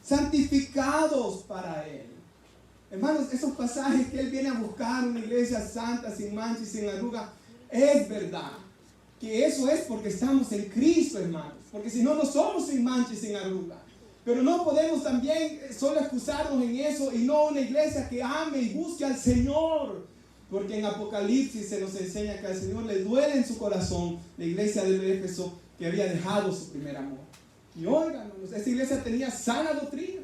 santificados para Él. Hermanos, esos pasajes que Él viene a buscar, una iglesia santa, sin mancha y sin arruga, es verdad. Que eso es porque estamos en Cristo, hermanos. Porque si no, no somos sin mancha y sin arruga. Pero no podemos también solo excusarnos en eso y no una iglesia que ame y busque al Señor. Porque en Apocalipsis se nos enseña que al Señor le duele en su corazón la iglesia de Éfeso que había dejado su primer amor. Y oigan, esta iglesia tenía sana doctrina.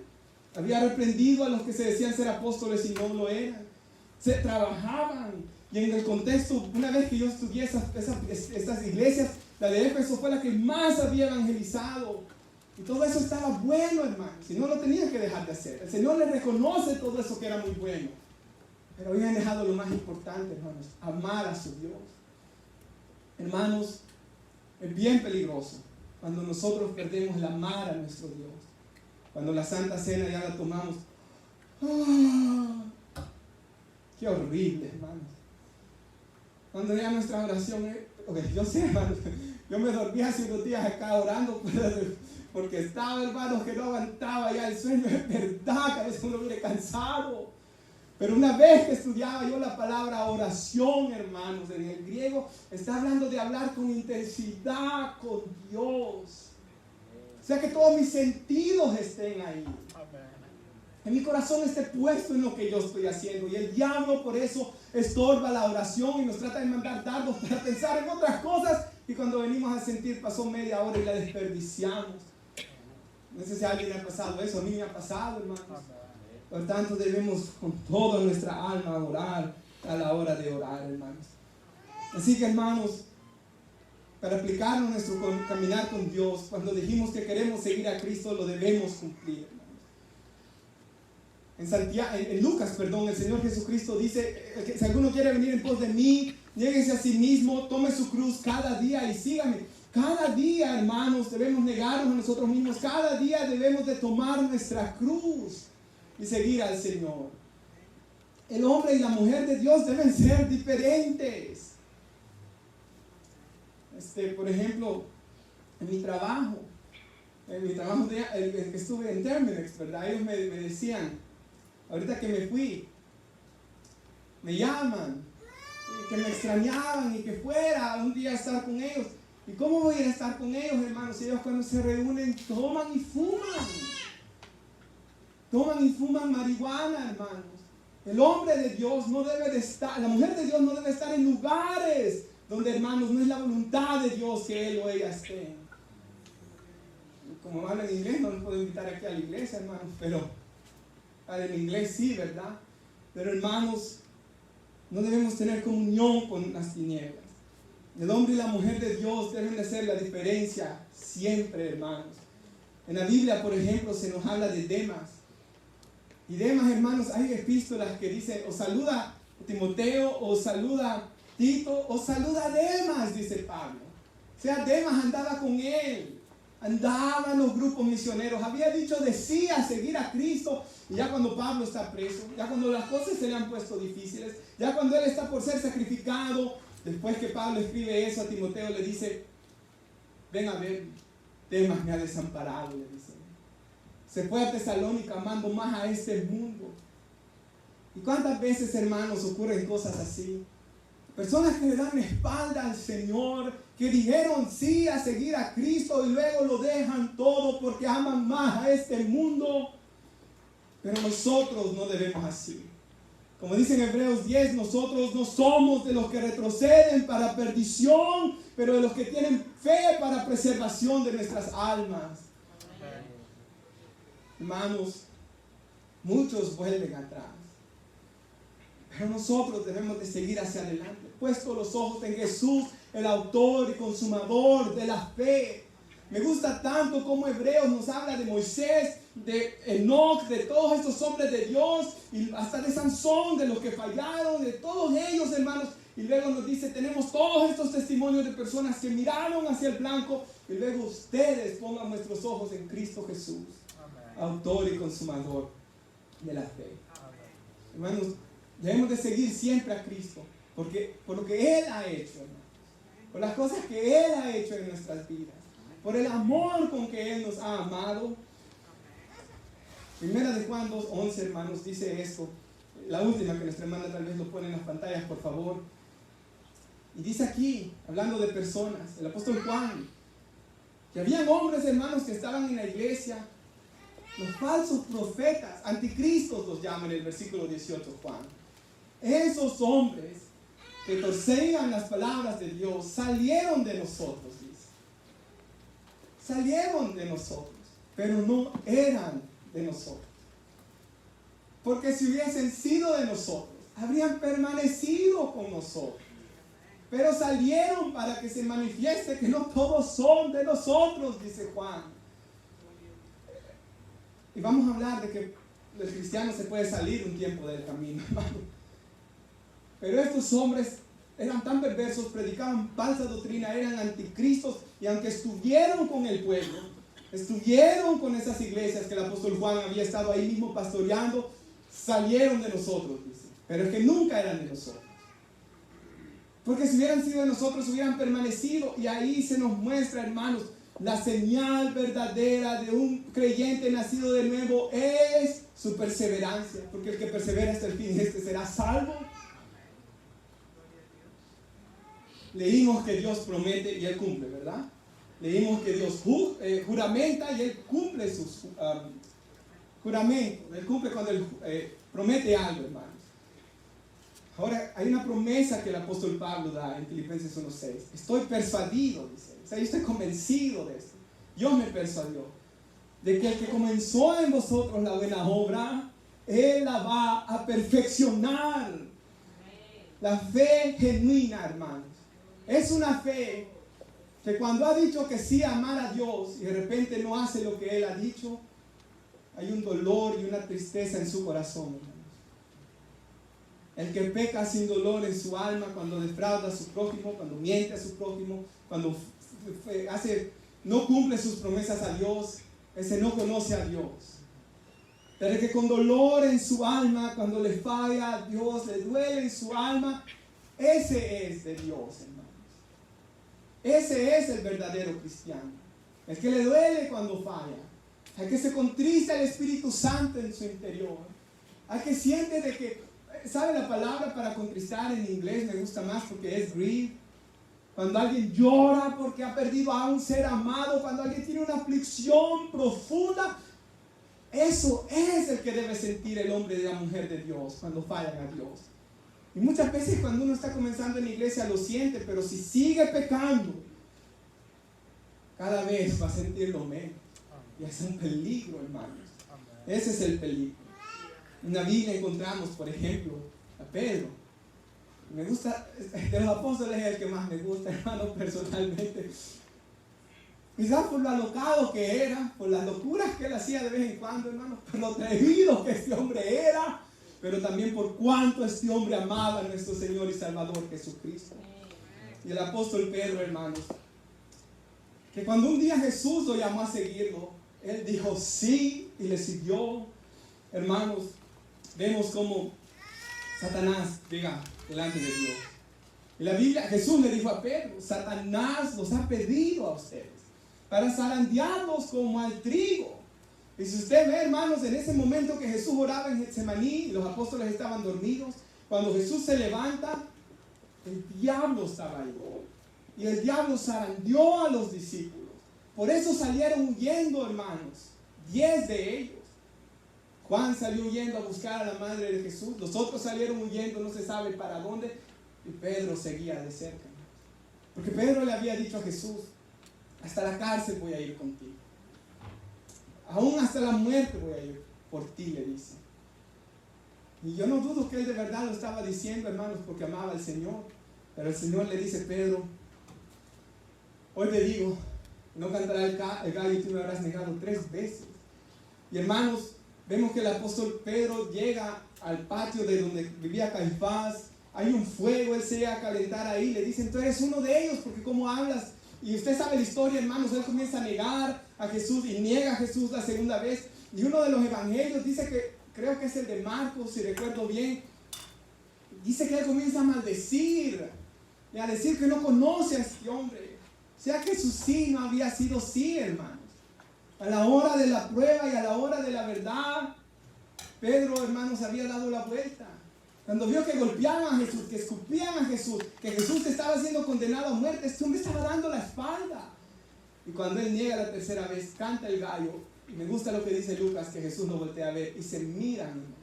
Había reprendido a los que se decían ser apóstoles y no lo eran. Se trabajaban. Y en el contexto, una vez que yo estudié estas iglesias, la de Éfeso fue la que más había evangelizado. Y todo eso estaba bueno, hermanos. Y no lo tenían que dejar de hacer. El Señor les reconoce todo eso que era muy bueno. Pero habían dejado lo más importante, hermanos, amar a su Dios. Hermanos, es bien peligroso cuando nosotros perdemos el amar a nuestro Dios. Cuando la Santa Cena ya la tomamos. ¡Oh! ¡Qué horrible, hermanos! Cuando ya nuestra oración es, yo sé, hermano, yo me dormí hace unos días acá orando porque estaba, hermano, que no aguantaba ya el sueño. Es verdad que a veces uno viene cansado. Pero una vez que estudiaba yo la palabra oración, hermanos, en el griego, está hablando de hablar con intensidad con Dios. O sea, que todos mis sentidos estén ahí. Que mi corazón esté puesto en lo que yo estoy haciendo. Y el diablo por eso estorba la oración y nos trata de mandar dardos para pensar en otras cosas. Y cuando venimos a sentir, pasó media hora y la desperdiciamos. No sé si a alguien le ha pasado eso. A mí me ha pasado, hermanos. Por tanto, debemos con toda nuestra alma orar a la hora de orar, hermanos. Así que, hermanos, para aplicarnos nuestro caminar con Dios, cuando dijimos que queremos seguir a Cristo, lo debemos cumplir. En Lucas, el Señor Jesucristo dice que si alguno quiere venir en pos de mí, niéguese a sí mismo, tome su cruz cada día y sígame. Cada día, hermanos, debemos negarnos a nosotros mismos. Cada día debemos de tomar nuestra cruz y seguir al Señor. El hombre y la mujer de Dios deben ser diferentes. Por ejemplo, en mi trabajo estuve en Terminex, ¿verdad? Ellos me decían, ahorita que me fui, me llaman, y que me extrañaban y que fuera un día a estar con ellos. ¿Y cómo voy a ir a estar con ellos, hermanos? Si ellos cuando se reúnen toman y fuman. Toman y fuman marihuana, hermanos. El hombre de Dios no debe de estar, la mujer de Dios no debe estar en lugares donde, hermanos, no es la voluntad de Dios que él o ella esté. Como hablan en inglés, no los puedo invitar aquí a la iglesia, hermanos, pero en inglés sí, ¿verdad? Pero, hermanos, no debemos tener comunión con las tinieblas. El hombre y la mujer de Dios deben de hacer la diferencia siempre, hermanos. En la Biblia, por ejemplo, se nos habla de Demas. Y Demas, hermanos, hay epístolas que dicen, o saluda Timoteo, o saluda Tito, o saluda Demas, dice Pablo. O sea, Demas andaba con él, andaba en los grupos misioneros, había dicho de sí a seguir a Cristo. Y ya cuando Pablo está preso, ya cuando las cosas se le han puesto difíciles, ya cuando él está por ser sacrificado, después que Pablo escribe eso a Timoteo, le dice, ven a ver, Demas me ha desamparado, le dice. Se fue a Tesalónica amando más a este mundo. ¿Y cuántas veces, hermanos, ocurren cosas así? Personas que le dan la espalda al Señor, que dijeron sí a seguir a Cristo y luego lo dejan todo porque aman más a este mundo. Pero nosotros no debemos así. Como dice en Hebreos 10, nosotros no somos de los que retroceden para perdición, pero de los que tienen fe para preservación de nuestras almas. Hermanos, muchos vuelven atrás. Pero nosotros debemos de seguir hacia adelante, puesto los ojos en Jesús, el autor y consumador de la fe. Me gusta tanto como Hebreos nos habla de Moisés, de Enoc, de todos estos hombres de Dios, y hasta de Sansón, de los que fallaron, de todos ellos, hermanos. Y luego nos dice, tenemos todos estos testimonios de personas que miraron hacia el blanco, y luego ustedes pongan nuestros ojos en Cristo Jesús, autor y consumador de la fe. Hermanos, debemos de seguir siempre a Cristo, porque por lo que Él ha hecho, hermanos, por las cosas que Él ha hecho en nuestras vidas, por el amor con que Él nos ha amado. Primera de Juan 2:11, hermanos, dice esto, la última que nuestra hermana tal vez lo pone en las pantallas, por favor. Y dice aquí, hablando de personas, el apóstol Juan, que habían hombres, hermanos, que estaban en la iglesia, los falsos profetas, anticristos los llaman en el versículo 18, Juan. Esos hombres que torcían las palabras de Dios salieron de nosotros, dice. Salieron de nosotros, pero no eran de nosotros. Porque si hubiesen sido de nosotros, habrían permanecido con nosotros. Pero salieron para que se manifieste que no todos son de nosotros, dice Juan. Y vamos a hablar de que el cristiano se puede salir un tiempo del camino, hermano. Pero estos hombres eran tan perversos, predicaban falsa doctrina, eran anticristos, y aunque estuvieron con el pueblo, estuvieron con esas iglesias que el apóstol Juan había estado ahí mismo pastoreando, salieron de nosotros, dice. Pero es que nunca eran de nosotros. Porque si hubieran sido de nosotros, hubieran permanecido. Y ahí se nos muestra, hermanos, la señal verdadera de un creyente nacido de nuevo es su perseverancia. Porque el que persevera hasta el fin, este será salvo. Leímos que Dios promete y Él cumple, ¿verdad? Leímos que Dios juramenta y Él cumple sus juramentos. Él cumple cuando Él promete algo, hermanos. Ahora, hay una promesa que el apóstol Pablo da en Filipenses 1:6. Estoy persuadido, dice. O sea, yo estoy convencido de esto. Dios me persuadió de que el que comenzó en vosotros la buena obra, Él la va a perfeccionar. La fe genuina, hermanos, es una fe que cuando ha dicho que sí a amar a Dios y de repente no hace lo que Él ha dicho, hay un dolor y una tristeza en su corazón, hermanos. El que peca sin dolor en su alma, cuando defrauda a su prójimo, cuando miente a su prójimo, cuando no cumple sus promesas a Dios, ese no conoce a Dios. Pero el que con dolor en su alma, cuando le falla a Dios, le duele en su alma, ese es de Dios, hermanos. Ese es el verdadero cristiano. El que le duele cuando falla. El que se contrista el Espíritu Santo en su interior. El que siente de que, ¿sabe la palabra para contristar en inglés? Me gusta más porque es grieve. Cuando alguien llora porque ha perdido a un ser amado, cuando alguien tiene una aflicción profunda, eso es el que debe sentir el hombre y la mujer de Dios cuando fallan a Dios. Y muchas veces cuando uno está comenzando en la iglesia lo siente, pero si sigue pecando, cada vez va a sentirlo menos. Y es un peligro, hermanos. Ese es el peligro. En la Biblia encontramos, por ejemplo, a Pedro. Me gusta, de los apóstoles es el que más me gusta, hermano, personalmente. Quizás por lo alocado que era, por las locuras que él hacía de vez en cuando, hermano, por lo atrevido que este hombre era, pero también por cuánto este hombre amaba a nuestro Señor y Salvador Jesucristo. Y el apóstol Pedro, hermanos, que cuando un día Jesús lo llamó a seguirlo, él dijo sí y le siguió. Hermanos, vemos cómo Satanás llega delante de Dios. En la Biblia, Jesús le dijo a Pedro, Satanás los ha pedido a ustedes para zarandearlos como al trigo. Y si usted ve, hermanos, en ese momento que Jesús oraba en Getsemaní y los apóstoles estaban dormidos, cuando Jesús se levanta, el diablo estaba ahí. Y el diablo zarandeó a los discípulos. Por eso salieron huyendo, hermanos, 10 de ellos. Juan salió huyendo a buscar a la madre de Jesús. Los otros salieron huyendo, no se sabe para dónde. Y Pedro seguía de cerca. Porque Pedro le había dicho a Jesús, hasta la cárcel voy a ir contigo. Aún hasta la muerte voy a ir por ti, le dice. Y yo no dudo que él de verdad lo estaba diciendo, hermanos, porque amaba al Señor. Pero el Señor le dice, Pedro, hoy te digo, no cantará el gallo y tú me habrás negado 3 veces. Y hermanos, vemos que el apóstol Pedro llega al patio de donde vivía Caifás. Hay un fuego, él se llega a calentar ahí. Le dicen, tú eres uno de ellos, porque cómo hablas. Y usted sabe la historia, hermanos, él comienza a negar a Jesús y niega a Jesús la segunda vez. Y uno de los evangelios dice que, creo que es el de Marcos, si recuerdo bien, dice que él comienza a maldecir y a decir que no conoce a este hombre. O sea que su sí no había sido sí, hermanos. A la hora de la prueba y a la hora de la verdad, Pedro, hermanos, había dado la vuelta. Cuando vio que golpeaban a Jesús, que escupían a Jesús, que Jesús estaba siendo condenado a muerte, este hombre estaba dando la espalda. Y cuando él niega la tercera vez, canta el gallo. Y me gusta lo que dice Lucas, que Jesús lo voltea a ver y se miran, hermanos.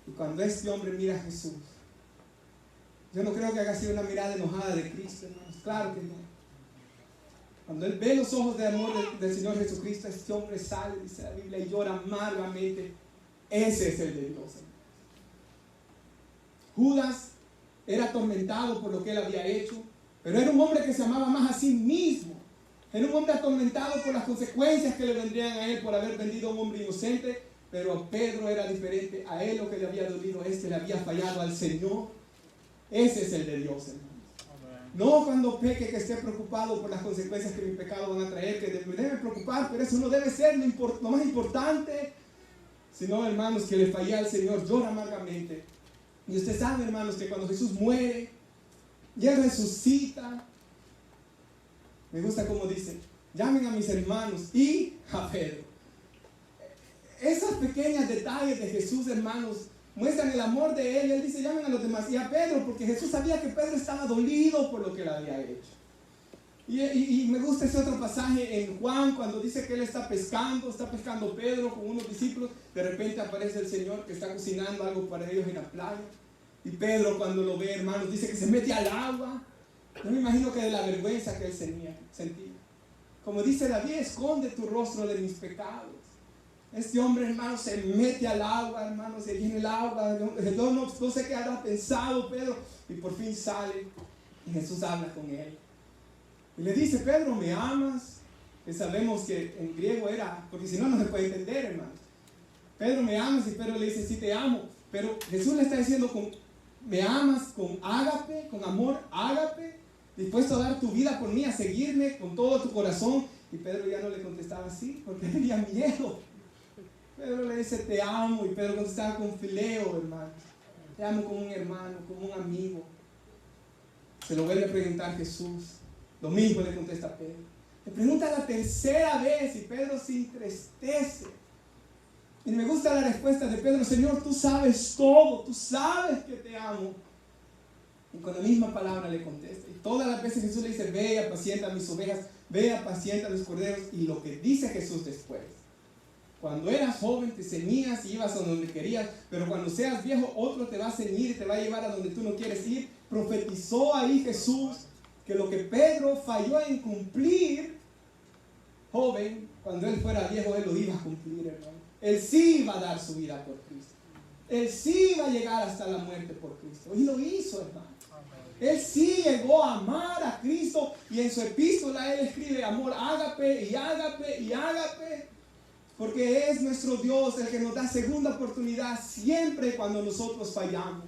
Y cuando este hombre mira a Jesús, yo no creo que haya sido una mirada enojada de Cristo, hermanos. Claro que no. Cuando él ve los ojos de amor del Señor Jesucristo, este hombre sale, dice la Biblia, y llora amargamente. Ese es el de Dios, hermanos. Judas era atormentado por lo que él había hecho, pero era un hombre que se amaba más a sí mismo. Era un hombre atormentado por las consecuencias que le vendrían a él por haber vendido a un hombre inocente, pero a Pedro era diferente. A él lo que le había dolido, le había fallado al Señor. Ese es el de Dios, hermanos. No cuando peque que esté preocupado por las consecuencias que mi pecado van a traer, que me debe preocupar, pero eso no debe ser lo más importante, sino, hermanos, que le fallé al Señor, llora amargamente. Y usted sabe, hermanos, que cuando Jesús muere y Él resucita, me gusta como dice, llamen a mis hermanos y a Pedro. Esos pequeños detalles de Jesús, hermanos, muestran el amor de Él. Él dice, llamen a los demás y a Pedro, porque Jesús sabía que Pedro estaba dolido por lo que él había hecho. Y me gusta ese otro pasaje en Juan, cuando dice que él está pescando Pedro con unos discípulos. De repente aparece el Señor que está cocinando algo para ellos en la playa. Y Pedro, cuando lo ve, hermanos, dice que se mete al agua. Yo me imagino que de la vergüenza que él sentía. Como dice David, esconde tu rostro de mis pecados. Este hombre, hermano, se mete al agua, hermano, se llena el agua. No sé qué habrá pensado Pedro. Y por fin sale y Jesús habla con él. Y le dice, Pedro, ¿me amas? Que sabemos que en griego era, porque si no, no se puede entender, hermano. Pedro, ¿me amas? Y Pedro le dice, sí te amo. Pero Jesús le está diciendo, ¿me amas con ágape, con amor ágape? Dispuesto a dar tu vida por mí, a seguirme con todo tu corazón. Y Pedro ya no le contestaba así, porque tenía miedo. Pedro le dice, te amo. Y Pedro contestaba con fileo, hermano. Te amo como un hermano, como un amigo. Se lo vuelve a preguntar Jesús. Lo mismo le contesta Pedro. Le pregunta la tercera vez y Pedro se entristece. Y me gusta la respuesta de Pedro, Señor, tú sabes todo, tú sabes que te amo. Y con la misma palabra le contesta. Y todas las veces Jesús le dice, ve, apacienta mis ovejas, ve, apacienta los corderos. Y lo que dice Jesús después, cuando eras joven te ceñías y ibas a donde querías, pero cuando seas viejo otro te va a ceñir y te va a llevar a donde tú no quieres ir. Profetizó ahí Jesús que lo que Pedro falló en cumplir, joven, cuando él fuera viejo, él lo iba a cumplir, hermano. Él sí iba a dar su vida por Cristo. Él sí iba a llegar hasta la muerte por Cristo. Y lo hizo, hermano. Él sí llegó a amar a Cristo. Y en su epístola él escribe amor ágape y ágape y ágape. Porque es nuestro Dios el que nos da segunda oportunidad siempre cuando nosotros fallamos.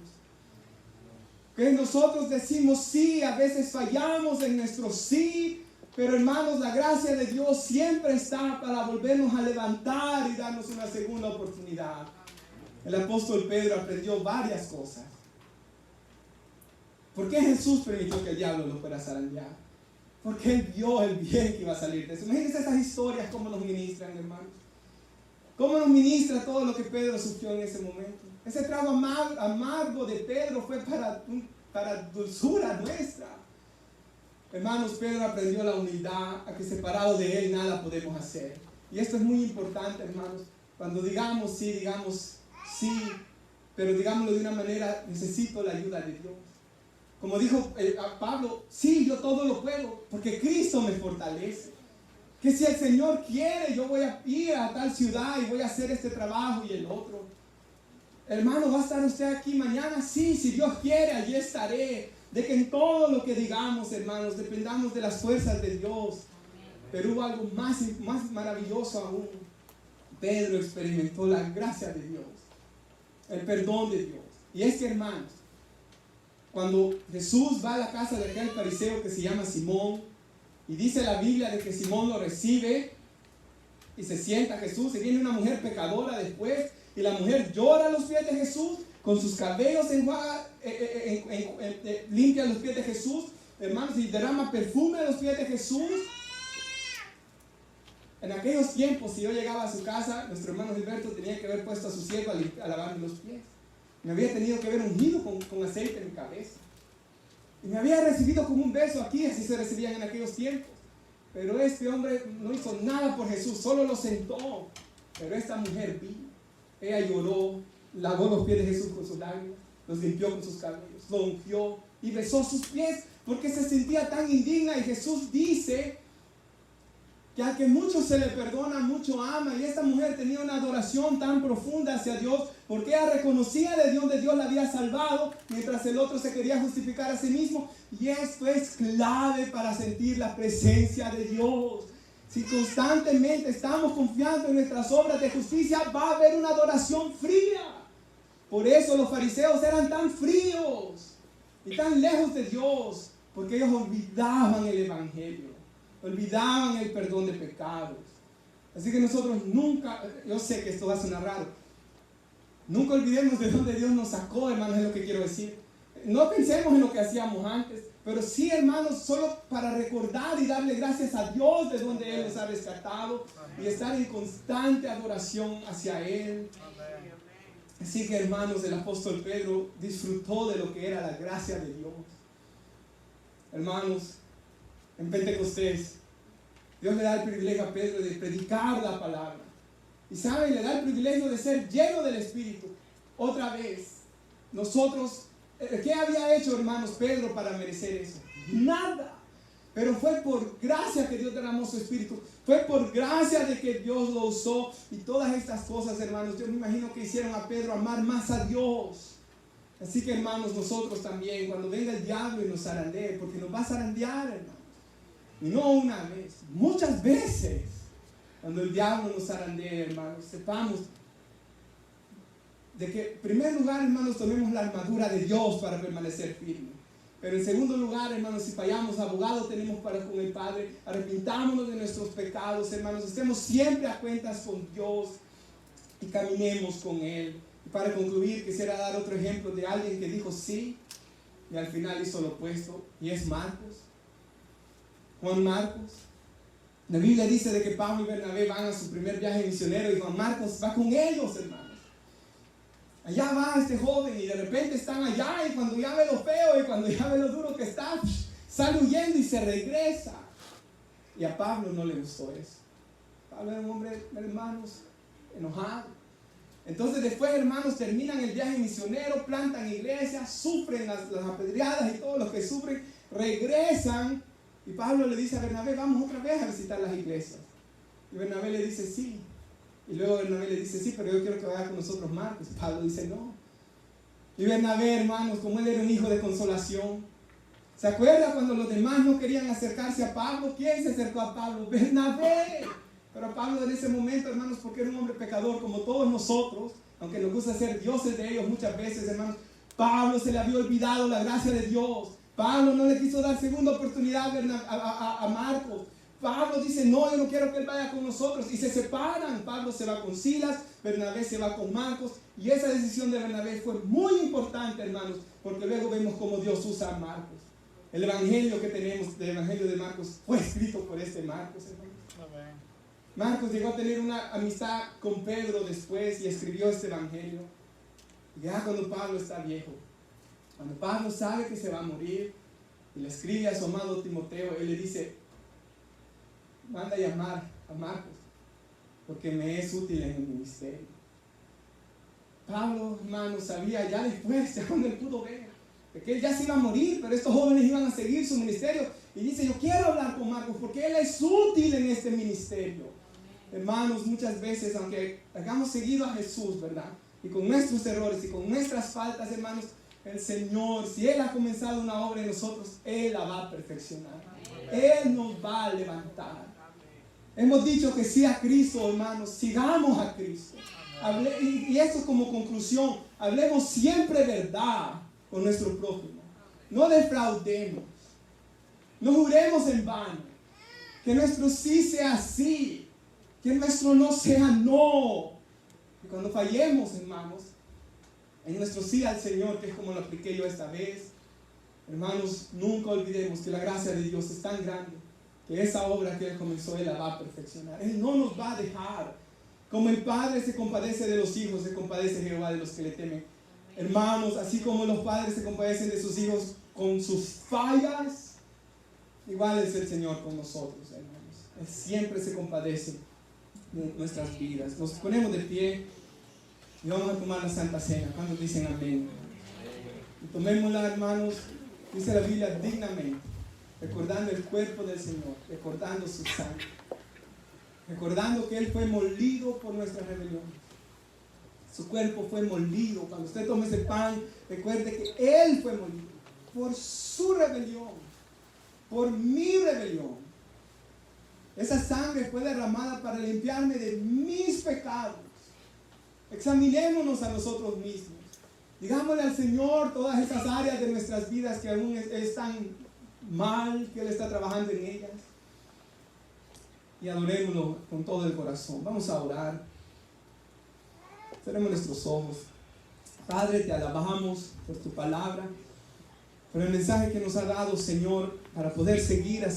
Que nosotros decimos sí, a veces fallamos en nuestro sí, pero hermanos, la gracia de Dios siempre está para volvernos a levantar y darnos una segunda oportunidad. El apóstol Pedro aprendió varias cosas. ¿Por qué Jesús permitió que el diablo lo fuera a zarandear? Porque él vio el bien que iba a salir de eso. Imagínense esas historias, cómo nos ministran, hermanos. Cómo nos ministra todo lo que Pedro sufrió en ese momento. Ese trago amargo de Pedro fue para dulzura nuestra. Hermanos, Pedro aprendió la humildad, a que separado de él nada podemos hacer. Y esto es muy importante, hermanos. Cuando digamos sí, pero digámoslo de una manera, necesito la ayuda de Dios. Como dijo Pablo, sí, yo todo lo puedo, porque Cristo me fortalece. Que si el Señor quiere, yo voy a ir a tal ciudad y voy a hacer este trabajo y el otro. Hermano, ¿va a estar usted aquí mañana? Sí, si Dios quiere, allí estaré. De que en todo lo que digamos, hermanos, dependamos de las fuerzas de Dios. Pero hubo algo más maravilloso aún. Pedro experimentó la gracia de Dios, el perdón de Dios. Y es que, hermanos, cuando Jesús va a la casa de aquel fariseo que se llama Simón, y dice la Biblia de que Simón lo recibe y se sienta Jesús, y viene una mujer pecadora después, y la mujer llora a los pies de Jesús, con sus cabellos limpia los pies de Jesús, hermanos, y derrama perfume a los pies de Jesús. En aquellos tiempos, si yo llegaba a su casa, nuestro hermano Gilberto tenía que haber puesto a su siervo a lavarme los pies. Me había tenido que haber ungido con aceite en mi cabeza. Y me había recibido como un beso aquí, así se recibían en aquellos tiempos. Pero este hombre no hizo nada por Jesús, solo lo sentó. Pero esta mujer vino, ella lloró, lavó los pies de Jesús con sus lágrimas, los limpió con sus cabellos, lo ungió y besó sus pies porque se sentía tan indigna. Y Jesús dice que al que mucho se le perdona, mucho ama. Y esta mujer tenía una adoración tan profunda hacia Dios porque ella reconocía de Dios la había salvado, mientras el otro se quería justificar a sí mismo. Y esto es clave para sentir la presencia de Dios. Si constantemente estamos confiando en nuestras obras de justicia, va a haber una adoración fría. Por eso los fariseos eran tan fríos y tan lejos de Dios, porque ellos olvidaban el evangelio, olvidaban el perdón de pecados. Así que nosotros nunca, yo sé que esto va a sonar raro, nunca olvidemos de dónde Dios nos sacó, hermanos, es lo que quiero decir. No pensemos en lo que hacíamos antes, pero sí, hermanos, solo para recordar y darle gracias a Dios de donde Él nos ha rescatado y estar en constante adoración hacia Él. Así que, hermanos, el apóstol Pedro disfrutó de lo que era la gracia de Dios. Hermanos, en Pentecostés, Dios le da el privilegio a Pedro de predicar la palabra. Y saben, le da el privilegio de ser lleno del Espíritu. Otra vez, nosotros, ¿qué había hecho, hermanos, Pedro para merecer eso? Nada. Pero fue por gracia que Dios derramó su Espíritu. Fue por gracia de que Dios lo usó. Y todas estas cosas, hermanos, yo me imagino que hicieron a Pedro amar más a Dios. Así que, hermanos, nosotros también, cuando venga el diablo y nos zarandee, porque nos va a zarandear, hermanos. Y no una vez, muchas veces. Cuando el diablo nos zarandee, hermanos, sepamos de que, en primer lugar, hermanos, tomemos la armadura de Dios para permanecer firmes. Pero en segundo lugar, hermanos, si fallamos, abogado tenemos para con el Padre. Arrepentámonos de nuestros pecados, hermanos. Estemos siempre a cuentas con Dios y caminemos con Él. Y para concluir, quisiera dar otro ejemplo de alguien que dijo sí y al final hizo lo opuesto. Y es Marcos. Juan Marcos. La Biblia dice de que Pablo y Bernabé van a su primer viaje misionero y Juan Marcos va con ellos, hermanos. Allá va este joven y de repente están allá y cuando ya ve lo feo y cuando ya ve lo duro que está, sale huyendo y se regresa. Y a Pablo no le gustó eso. Pablo era un hombre, hermanos, enojado. Entonces después, hermanos, terminan el viaje misionero, plantan iglesias, sufren las apedreadas y todos los que sufren, regresan. Y Pablo le dice a Bernabé, vamos otra vez a visitar las iglesias. Y Bernabé le dice, sí. Y luego Bernabé le dice, sí, pero yo quiero que vaya con nosotros Marcos. Pablo dice, no. Y Bernabé, hermanos, como él era un hijo de consolación, ¿se acuerda cuando los demás no querían acercarse a Pablo? ¿Quién se acercó a Pablo? Bernabé. Pero Pablo en ese momento, hermanos, porque era un hombre pecador como todos nosotros, aunque nos gusta ser dioses de ellos muchas veces, hermanos, Pablo se le había olvidado la gracia de Dios. Pablo no le quiso dar segunda oportunidad a Marcos. Pablo dice, no, yo no quiero que él vaya con nosotros. Y se separan. Pablo se va con Silas, Bernabé se va con Marcos. Y esa decisión de Bernabé fue muy importante, hermanos, porque luego vemos cómo Dios usa a Marcos. El evangelio que tenemos, el evangelio de Marcos, fue escrito por este Marcos, hermanos. Marcos llegó a tener una amistad con Pedro después y escribió este evangelio. Ya cuando Pablo está viejo, cuando Pablo sabe que se va a morir, y le escribe a su amado Timoteo, él le dice, manda a llamar a Marcos, porque me es útil en el ministerio. Pablo, hermano, sabía ya después, ya cuando él pudo ver, de que él ya se iba a morir, pero estos jóvenes iban a seguir su ministerio. Y dice, yo quiero hablar con Marcos, porque él es útil en este ministerio. Hermanos, muchas veces, aunque hagamos seguido a Jesús, ¿verdad? Y con nuestros errores y con nuestras faltas, hermanos, el Señor, si Él ha comenzado una obra en nosotros, Él la va a perfeccionar. Él nos va a levantar. Hemos dicho que sí a Cristo, hermanos, sigamos a Cristo. Y esto como conclusión, hablemos siempre verdad con nuestro prójimo. No defraudemos. No juremos en vano. Que nuestro sí sea sí. Que nuestro no sea no. Y cuando fallemos, hermanos, en nuestro sí al Señor, que es como lo apliqué yo esta vez, hermanos, nunca olvidemos que la gracia de Dios es tan grande que esa obra que Él comenzó, Él la va a perfeccionar. Él no nos va a dejar. Como el Padre se compadece de los hijos, se compadece Jehová de los que le temen. Hermanos, así como los padres se compadecen de sus hijos con sus fallas, igual es el Señor con nosotros, hermanos. Él siempre se compadece de nuestras vidas. Nos ponemos de pie y vamos a tomar la Santa Cena. ¿Cuántos dicen amén? Y tomémosla, hermanos, dice la Biblia, dignamente, recordando el cuerpo del Señor, recordando su sangre, recordando que Él fue molido por nuestras rebeliones. Su cuerpo fue molido. Cuando usted tome ese pan, recuerde que Él fue molido por su rebelión, por mi rebelión. Esa sangre fue derramada para limpiarme de mis pecados. Examinémonos a nosotros mismos. Digámosle al Señor todas esas áreas de nuestras vidas que aún están mal, que Él está trabajando en ellas. Y adorémoslo con todo el corazón. Vamos a orar. Cerremos nuestros ojos. Padre, te alabamos por tu palabra, por el mensaje que nos ha dado, Señor, para poder seguir así.